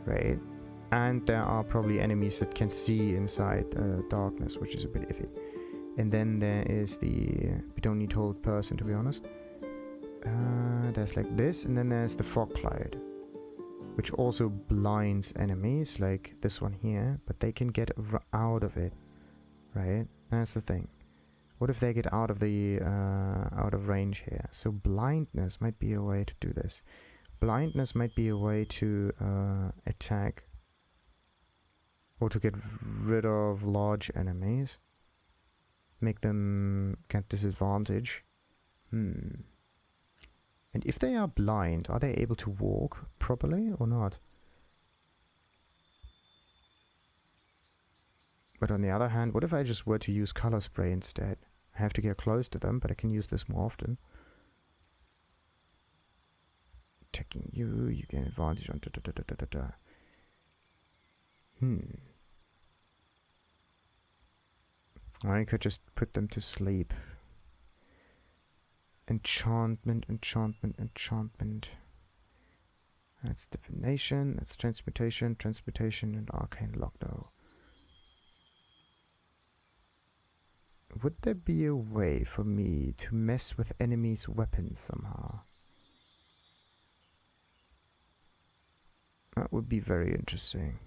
Right? And there are probably enemies that can see inside darkness, which is a bit iffy. And then there is the... we don't need hold person, to be honest. There's like this, and then there's the fog cloud, which also blinds enemies, like this one here, but they can get out of it, right? That's the thing. What if they get out of the out of range here? So blindness might be a way to do this. Blindness might be a way to attack or to get rid of large enemies. Make them get disadvantage. And if they are blind, are they able to walk properly or not? But on the other hand, what if I just were to use color spray instead? I have to get close to them, but I can use this more often. Attacking you, you gain advantage on I could just put them to sleep. Enchantment, enchantment, enchantment. That's divination, that's transmutation, transmutation, and arcane lockdown. Would there be a way for me to mess with enemies' weapons somehow? That would be very interesting.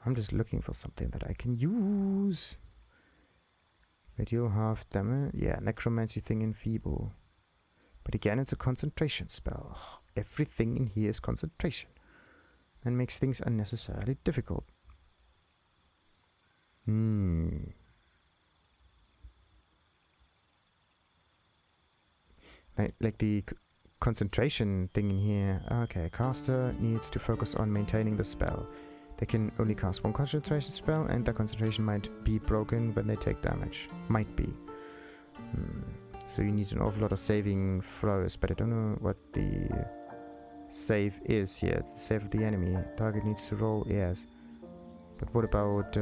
I'm just looking for something that I can use. Medial half damage. Yeah, necromancy thing enfeeble. But again, it's a concentration spell. Everything in here is concentration. And makes things unnecessarily difficult. Like the concentration thing in here. Okay, caster needs to focus on maintaining the spell. They can only cast one concentration spell, and their concentration might be broken when they take damage. Might be. So you need an awful lot of saving throws, but I don't know what the save is here. It's the save of the enemy. Target needs to roll, yes. But what about...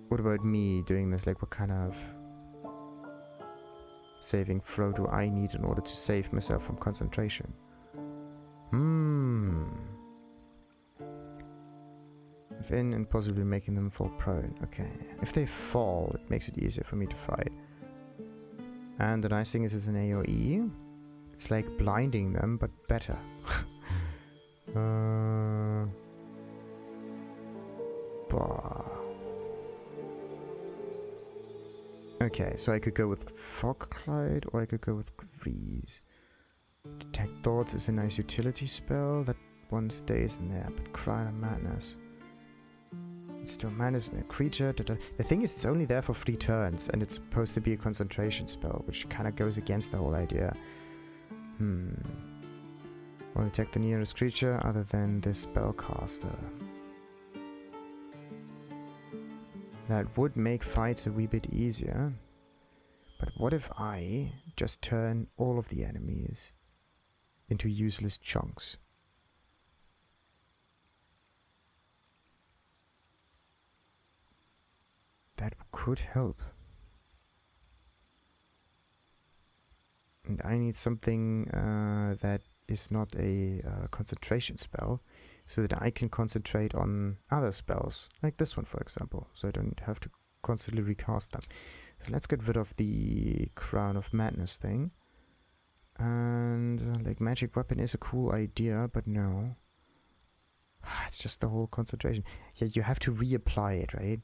what about me doing this? Like, what kind of saving throw do I need in order to save myself from concentration? Within and possibly making them fall prone. Okay. If they fall, it makes it easier for me to fight. And the nice thing is it's an AoE. It's like blinding them, but better. Okay, so I could go with Fog Cloud, or I could go with Grease. Detect Thoughts is a nice utility spell. That one stays in there, but Crown of Madness. It's still madness in a creature. The thing is, it's only there for 3 turns, and it's supposed to be a concentration spell, which kind of goes against the whole idea. Will detect the nearest creature other than this spellcaster. That would make fights a wee bit easier. But what if I just turn all of the enemies into useless chunks? That could help. And I need something that is not a concentration spell, so that I can concentrate on other spells, like this one, for example, so I don't have to constantly recast them. So let's get rid of the Crown of Madness thing. And like magic weapon is a cool idea, but no. It's just the whole concentration. Yeah, you have to reapply it, right?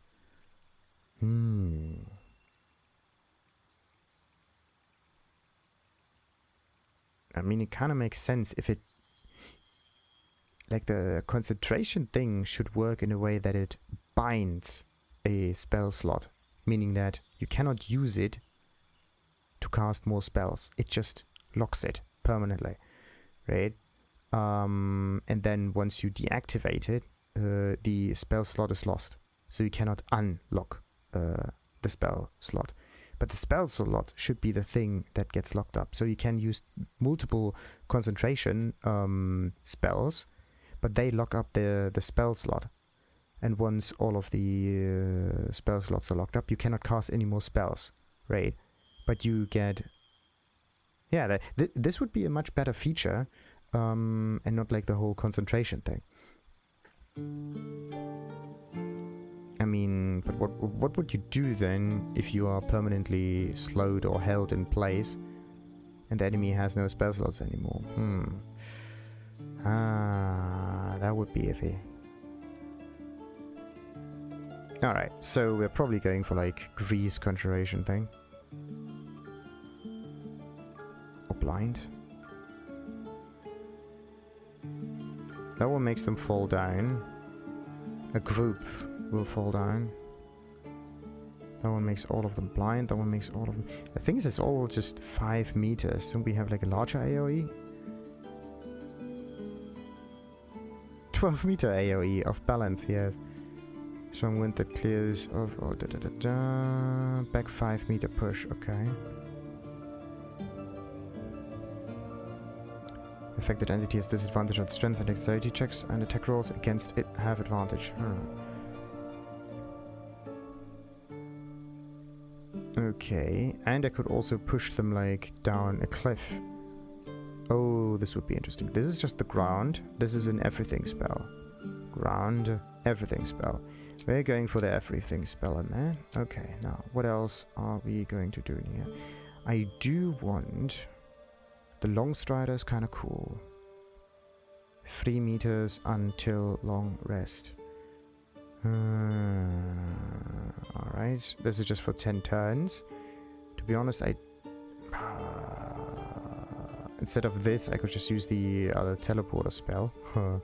I mean, it kind of makes sense if it... Like, the concentration thing should work in a way that it binds a spell slot. Meaning that you cannot use it to cast more spells. It just locks it permanently, right? And then once you deactivate it, the spell slot is lost. So you cannot unlock the spell slot. But the spell slot should be the thing that gets locked up. So you can use multiple concentration spells, but they lock up the spell slot. And once all of the spell slots are locked up, you cannot cast any more spells, right? But you get... Yeah, this would be a much better feature, and not like the whole concentration thing. I mean, but what would you do then if you are permanently slowed or held in place and the enemy has no spell slots anymore? That would be iffy. Alright, so we're probably going for like grease conjuration thing. Or blind. That one makes them fall down. A group will fall down. That one makes all of them blind. That one makes all of them... I think this is all just 5 meters. Don't we have like a larger AoE? 12 meter AoE of balance, yes. Strong wind that clears of... Oh, back 5 meter push, okay. Affected entity has disadvantage on strength and dexterity checks, and attack rolls against it have advantage. Okay, and I could also push them like down a cliff. Oh, this would be interesting. This is just the ground. This is an everything spell. Ground, everything spell. We're going for the everything spell in there. Okay, now what else are we going to do in here? I do want... The long strider is kind of cool. 3 meters until long rest. Alright, this is just for 10 turns. To be honest, instead of this, I could just use the other teleporter spell. Oh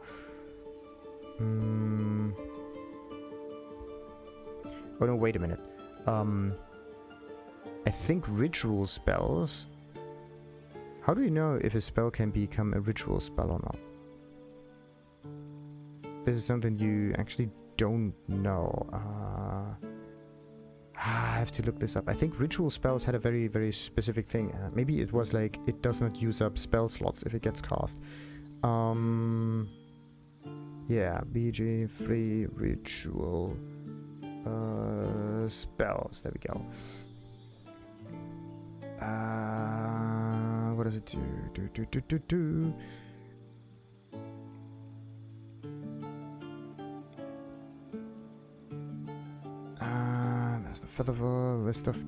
no, wait a minute. I think ritual spells... How do you know if a spell can become a ritual spell or not? This is something you actually don't know. I have to look this up. I think ritual spells had a very, very specific thing. Maybe it was like, it does not use up spell slots if it gets cast. Yeah, BG free ritual spells. There we go. What does it do? There's the Featherfall, list of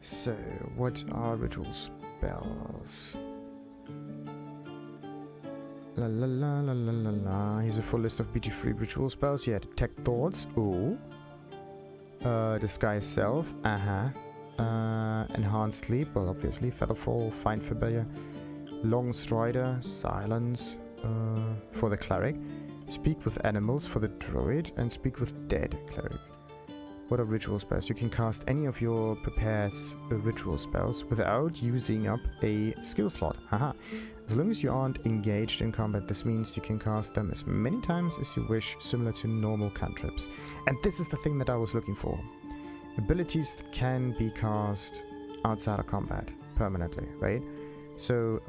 So, what are ritual spells? La la la la la la la. Here's a full list of BG3 ritual spells. Yeah, detect thoughts. Ooh. Disguise self. Enhanced sleep. Well, obviously. Featherfall. Find familiar. Long strider. Silence. For the cleric. Speak with animals for the druid. And speak with dead cleric. What are ritual spells? You can cast any of your prepared ritual spells without using up a skill slot. Haha. As long as you aren't engaged in combat, this means you can cast them as many times as you wish, similar to normal cantrips. And this is the thing that I was looking for. Abilities that can be cast outside of combat permanently, right? So,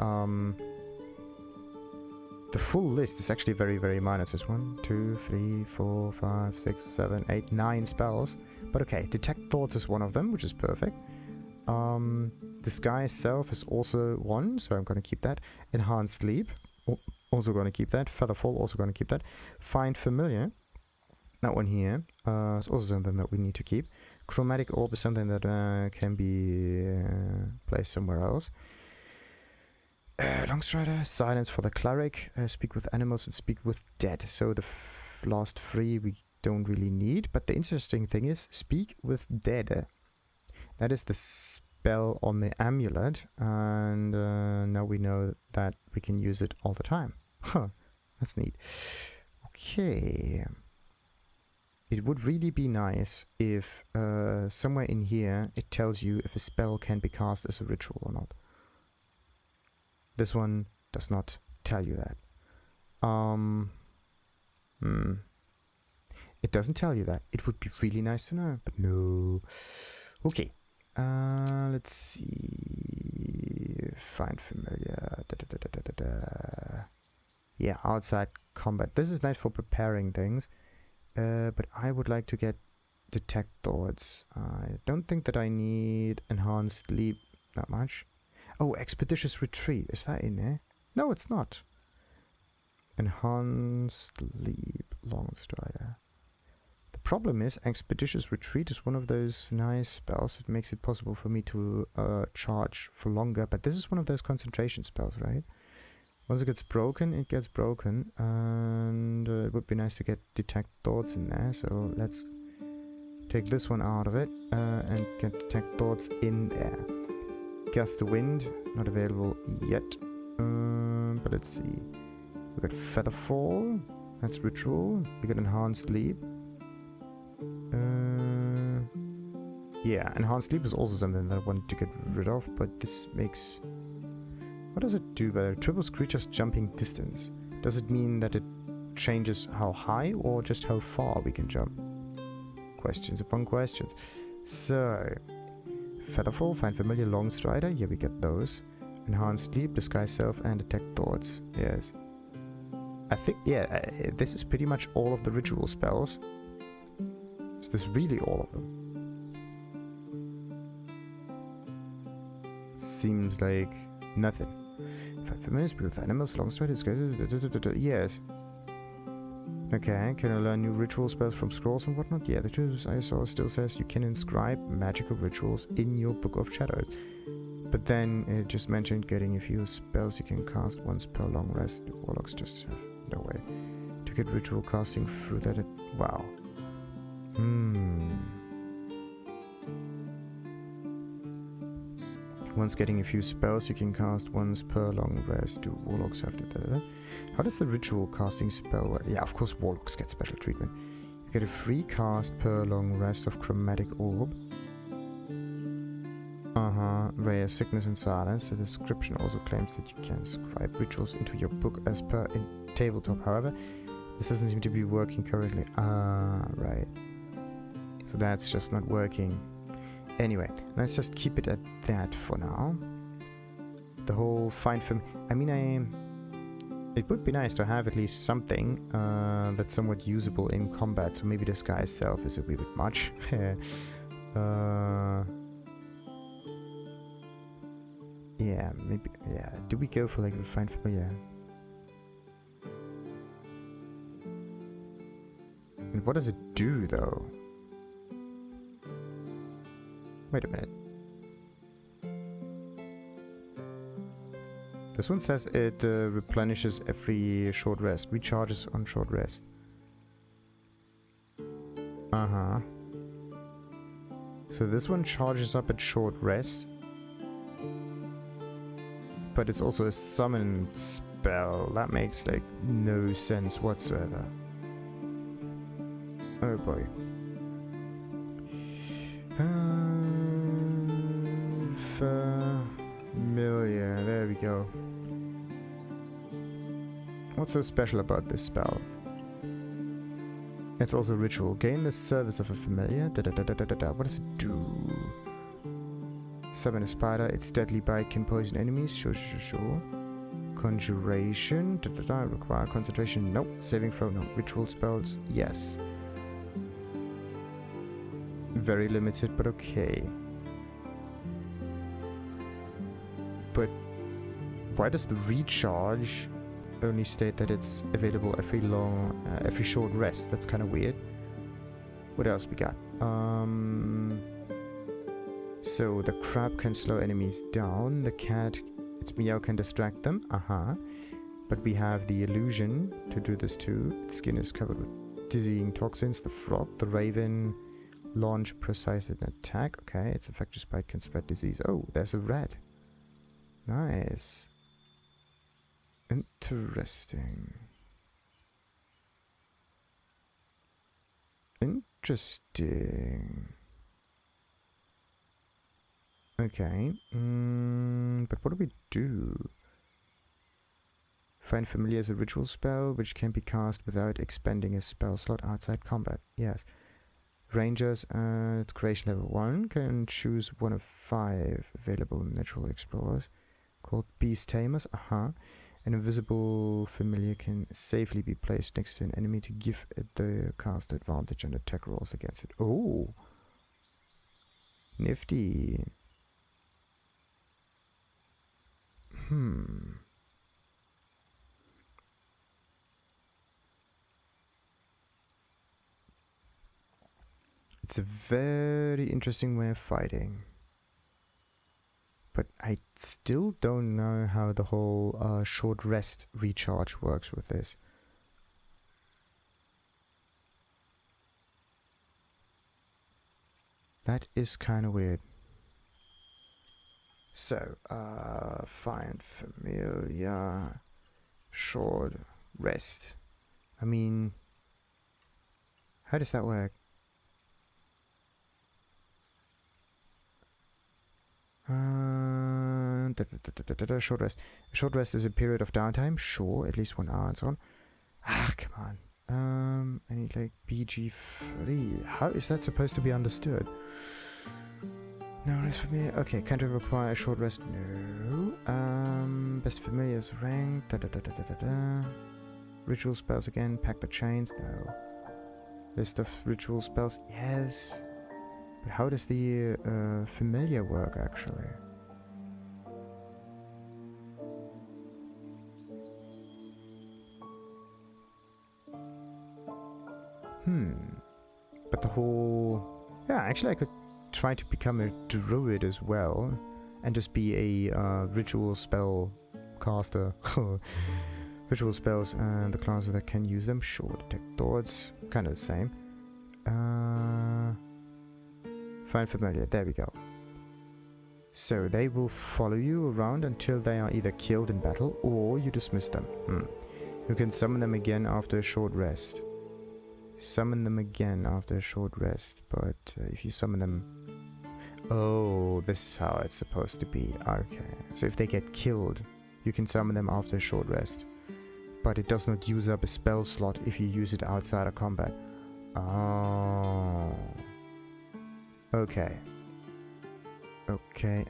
the full list is actually very, very minor. It says 1, 2, 3, 4, 5, 6, 7, 8, 9 spells. But okay, Detect Thoughts is one of them, which is perfect. Disguise Self is also one, so I'm going to keep that. Enhanced Sleep, also going to keep that. Featherfall, also going to keep that. Find Familiar, that one here, is also something that we need to keep. Chromatic Orb is something that can be placed somewhere else. Longstrider, silence for the cleric, speak with animals and speak with dead. So the last 3 we don't really need, but the interesting thing is speak with dead. That is the spell on the amulet, and now we know that we can use it all the time. Huh, that's neat. Okay. It would really be nice if somewhere in here it tells you if a spell can be cast as a ritual or not. This one does not tell you that. It doesn't tell you that. It would be really nice to know, but no. Okay. Let's see. Find familiar. Yeah, outside combat. This is nice for preparing things. But I would like to get detect thoughts. I don't think that I need enhanced leap that much. Oh, expeditious retreat. Is that in there? No, it's not. Enhanced leap, long strider. The problem is expeditious retreat is one of those nice spells that makes it possible for me to charge for longer. But this is one of those concentration spells, right? Once it gets broken, it gets broken. And it would be nice to get detect thoughts in there. So let's take this one out of it and get detect thoughts in there. Gust the wind, not available yet. But let's see. We got Featherfall, that's ritual. We got enhanced leap. Yeah, enhanced leap is also something that I wanted to get rid of, but this makes... What does it do by triples creatures jumping distance? Does it mean that it changes how high or just how far we can jump? Questions upon questions. So, Featherfall, find familiar, long strider. Yeah, we get those. Enhanced leap, disguise self, and detect thoughts. Yes. I think, yeah, this is pretty much all of the ritual spells. Is this really all of them? Seems like nothing. 5 minutes, with animals, long strider, yes. Okay, can I learn new ritual spells from scrolls and whatnot? Yeah, the truth I saw still says you can inscribe magical rituals in your Book of Shadows. But then it just mentioned getting a few spells you can cast once per long rest. The warlocks just have no way to get ritual casting through that. Wow. Once getting a few spells you can cast once per long rest. Do warlocks have to... How does the ritual casting spell work? Yeah, of course warlocks get special treatment. You get a free cast per long rest of chromatic orb. Rare sickness and silence. The description also claims that you can scribe rituals into your book as per in tabletop. However, this doesn't seem to be working currently. Right. So that's just not working. Anyway, let's just keep it at that for now. The whole find film... I mean, it would be nice to have at least something that's somewhat usable in combat. So maybe disguise self is a wee bit much. Yeah, maybe... Yeah, do we go for like the find film? Yeah. And what does it do though? Wait a minute. This one says it replenishes every short rest. Recharges on short rest. So this one charges up at short rest. But it's also a summon spell. That makes like no sense whatsoever. Oh boy. Familiar, there we go. What's so special about this spell? It's also ritual. Gain the service of a familiar. What does it do? Summon a spider. Its deadly bite can poison enemies. Sure. Conjuration. Require concentration. Nope. Saving throw. No. Ritual spells. Yes. Very limited, but okay. But why does the recharge only state that it's available every short rest? That's kind of weird. What else we got? So the crab can slow enemies down. The cat Its meow can distract them. But we have the illusion to do this too. Its skin is covered with dizzying toxins. The frog, the raven, launch precise an attack. Okay, its infectious bite can spread disease. Oh, there's a rat. Nice. Interesting. Interesting. Okay. But what do we do? Find familiar is a ritual spell which can be cast without expending a spell slot outside combat. Yes. Rangers at creation level 1 can choose one of 5 available natural explorers called beast tamers. An invisible familiar can safely be placed next to an enemy to give it the cast advantage on attack rolls against it. Oh! Nifty. It's a very interesting way of fighting. But I still don't know how the whole short rest recharge works with this. That is kind of weird. So, find familiar, short rest. I mean, how does that work? Short rest. Short rest is a period of downtime. Sure, at least 1 hour and so on. Come on. I need like BG3. How is that supposed to be understood? No rest for me. Okay, can't require a short rest. No. Best familiar is ranked. Ritual spells again. Pack the chains. No. List of ritual spells. Yes. But how does the familiar work actually? But the whole... Yeah, actually I could try to become a druid as well. And just be a ritual spell caster. Ritual spells and the classes that can use them. Sure, detect thoughts. Kind of the same. Find familiar. There we go. So they will follow you around until they are either killed in battle or you dismiss them. You can summon them again after a short rest. Summon them again after a short rest, but if you summon them... Oh, this is how it's supposed to be. Okay. So if they get killed, you can summon them after a short rest. But it does not use up a spell slot if you use it outside of combat. Oh. Okay. Okay.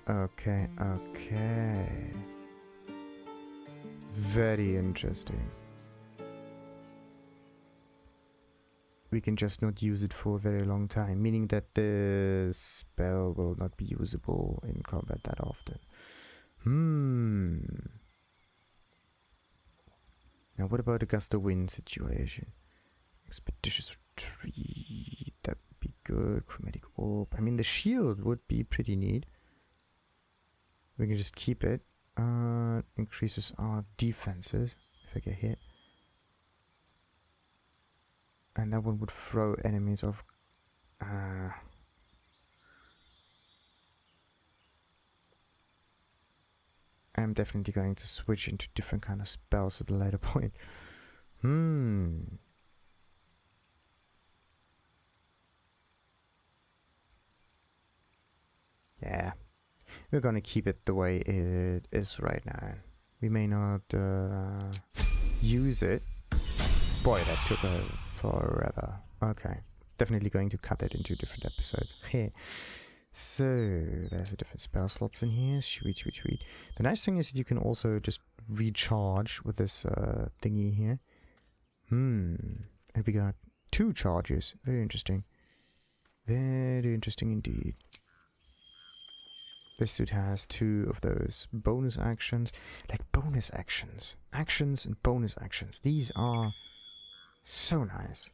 Very interesting. We can just not use it for a very long time, meaning that the spell will not be usable in combat that often. Now what about a gust of wind situation? Expeditious retreat, that would be good. Chromatic orb. I mean, the shield would be pretty neat. We can just keep it. Increases our defenses if I get hit. And that one would throw enemies off. I'm definitely going to switch into different kind of spells at a later point. Yeah. We're gonna keep it the way it is right now. We may not use it. Boy, that took forever. Okay. Definitely going to cut it into different episodes. So, there's a different spell slots in here. Sweet. The nice thing is that you can also just recharge with this thingy here. And we got 2 charges. Very interesting. Very interesting indeed. This suit has 2 of those bonus actions. Like bonus actions. Actions and bonus actions. These are so nice.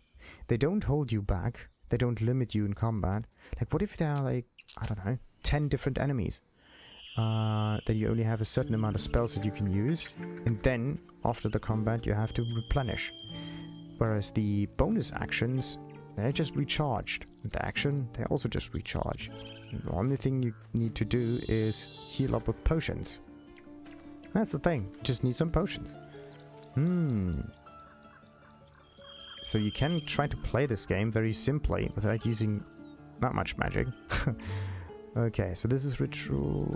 They don't hold you back. They don't limit you in combat. Like, what if there are, like, I don't know, 10 different enemies? that you only have a certain amount of spells that you can use, and then after the combat you have to replenish. Whereas the bonus actions, they're just recharged. The action, they also just recharge. And the only thing you need to do is heal up with potions. That's the thing, you just need some potions. So you can try to play this game very simply without using that much magic. Okay, so this is ritual.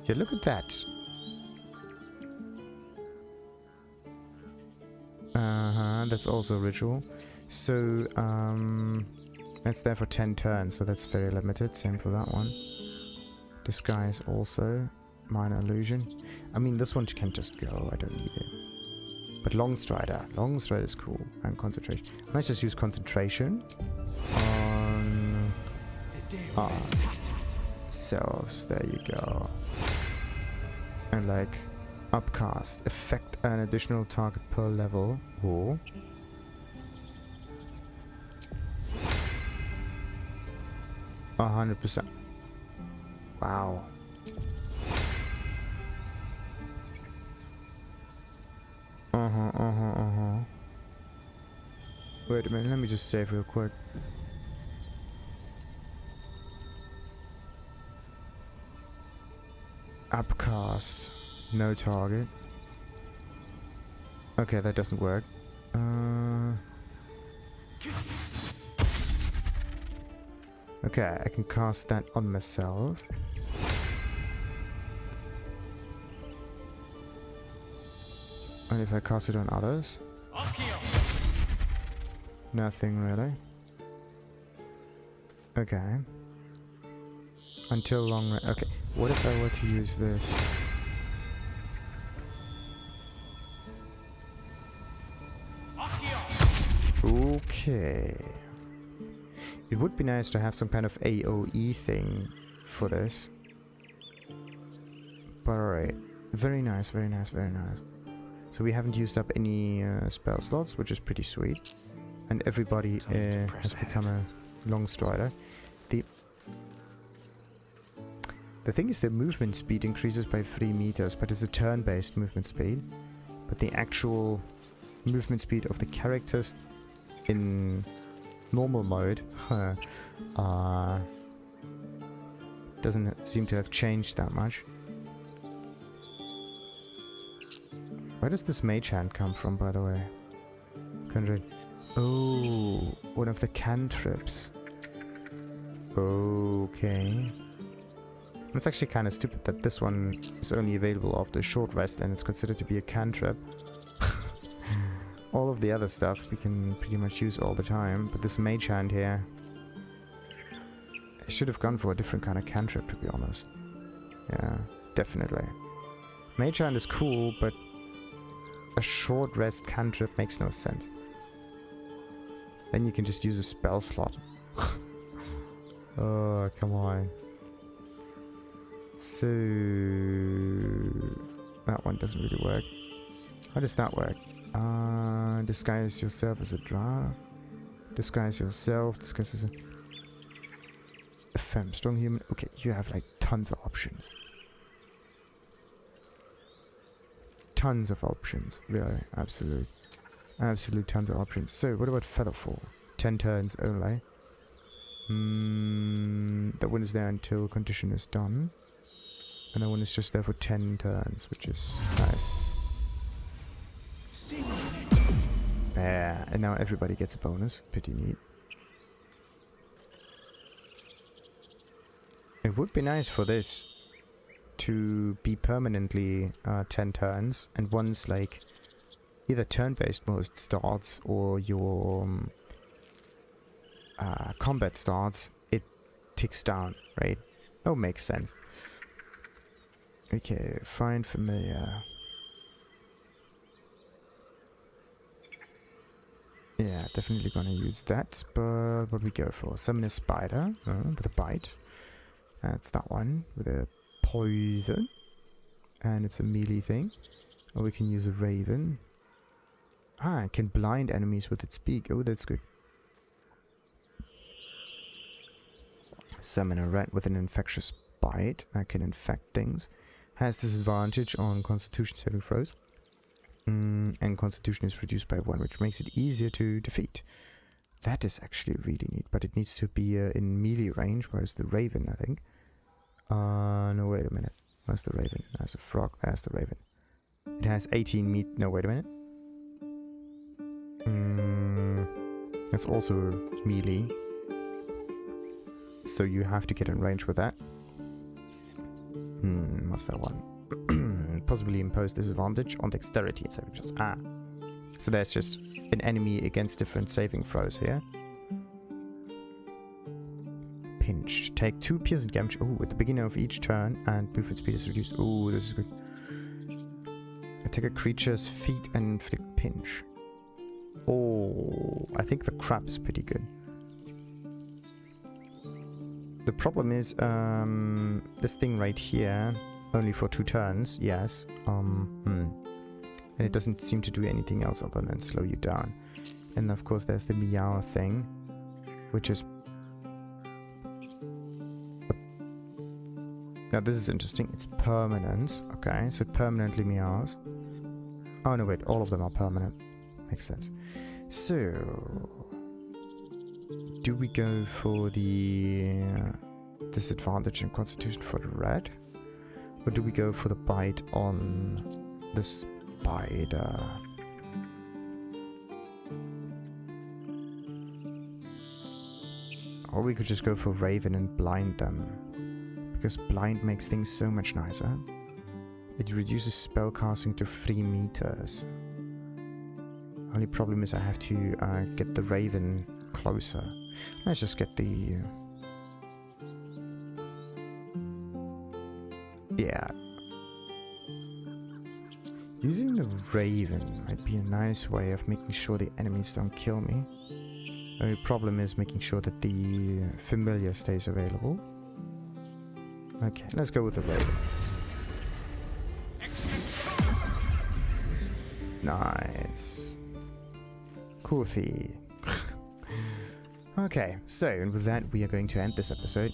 Yeah, look at that. That's also ritual. So, that's there for 10 turns, so that's very limited. Same for that one. Disguise also. Minor illusion. I mean, this one can just go. I don't need it. But Longstrider. Longstrider is cool. And concentration. Let's just use concentration on selves. There you go. And like upcast. Affect an additional target per level. Or 100%. Wow. Wait a minute, let me just save real quick. Upcast. No target. Okay, that doesn't work. Okay, I can cast that on myself. And if I cast it on others? Nothing really. Okay. Until long... Okay, what if I were to use this? Okay. It would be nice to have some kind of AoE thing for this. But alright. Very nice, very nice, very nice. So we haven't used up any spell slots, which is pretty sweet. And everybody has become a Longstrider. The thing is, the movement speed increases by 3 meters, but it's a turn-based movement speed. But the actual movement speed of the characters in normal mode doesn't seem to have changed that much. Where does this mage hand come from, by the way? Conjured. Oh, one of the cantrips. Okay. It's actually kind of stupid that this one is only available after a short rest and it's considered to be a cantrip. All of the other stuff we can pretty much use all the time, but this mage hand here, I should have gone for a different kind of cantrip, to be honest. Yeah, definitely. Mage hand is cool, but a short rest cantrip makes no sense. Then you can just use a spell slot. Oh, come on. So... that one doesn't really work. How does that work? Disguise yourself as a drow. Disguise yourself. Disguise as a femme. Strong human. Okay, you have like tons of options. Tons of options. Really. Absolute. Absolute tons of options. So, what about Featherfall? 10 turns only. That one is there until condition is done. And that one is just there for 10 turns, which is nice. Yeah, and now everybody gets a bonus. Pretty neat. It would be nice for this to be permanently 10 turns, and once like either turn-based mode starts or your combat starts, it ticks down, right? Oh, makes sense. Okay, find familiar. Yeah, definitely gonna use that, but what we go for? Summon a spider with a bite. That's that one with a poison. And it's a melee thing. Or we can use a raven. Ah, it can blind enemies with its beak. Oh, that's good. Summon a rat with an infectious bite. I can infect things. Has disadvantage on constitution saving throws. And constitution is reduced by 1, which makes it easier to defeat. That is actually really neat, but it needs to be in melee range, whereas the raven, I think. No, wait a minute. Where's the raven? There's a frog. There's the raven. It has 18 meat. No, wait a minute. That's also melee. So you have to get in range with that. What's that one? Possibly impose disadvantage on dexterity and saving throws. Ah. So there's just an enemy against different saving throws here. Pinch. Take 2 piercing damage. Oh, at the beginning of each turn, and movement speed is reduced. Oh, this is good. Attack a creature's feet and inflict pinch. Oh, I think the crab is pretty good. The problem is, this thing right here, only for 2 turns, yes. And it doesn't seem to do anything else other than slow you down. And of course there's the meow thing, which is... Now this is interesting, it's permanent. Okay, so it permanently meows. Oh no, wait, all of them are permanent. Makes sense. So... do we go for the disadvantage in constitution for the red? Or do we go for the bite on the spider? Or we could just go for raven and blind them. Because blind makes things so much nicer. It reduces spellcasting to 3 meters. Only problem is I have to get the raven closer. Let's just get the... yeah. Using the raven might be a nice way of making sure the enemies don't kill me. The only problem is making sure that the familiar stays available. Okay, let's go with the raven. Nice. Coolthy. Okay, so with that we are going to end this episode,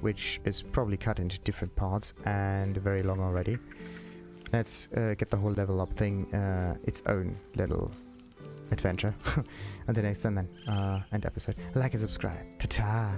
which is probably cut into different parts and very long already. Let's get the whole level up thing its own little adventure. Until next time then, end episode. Like and subscribe. Ta-ta!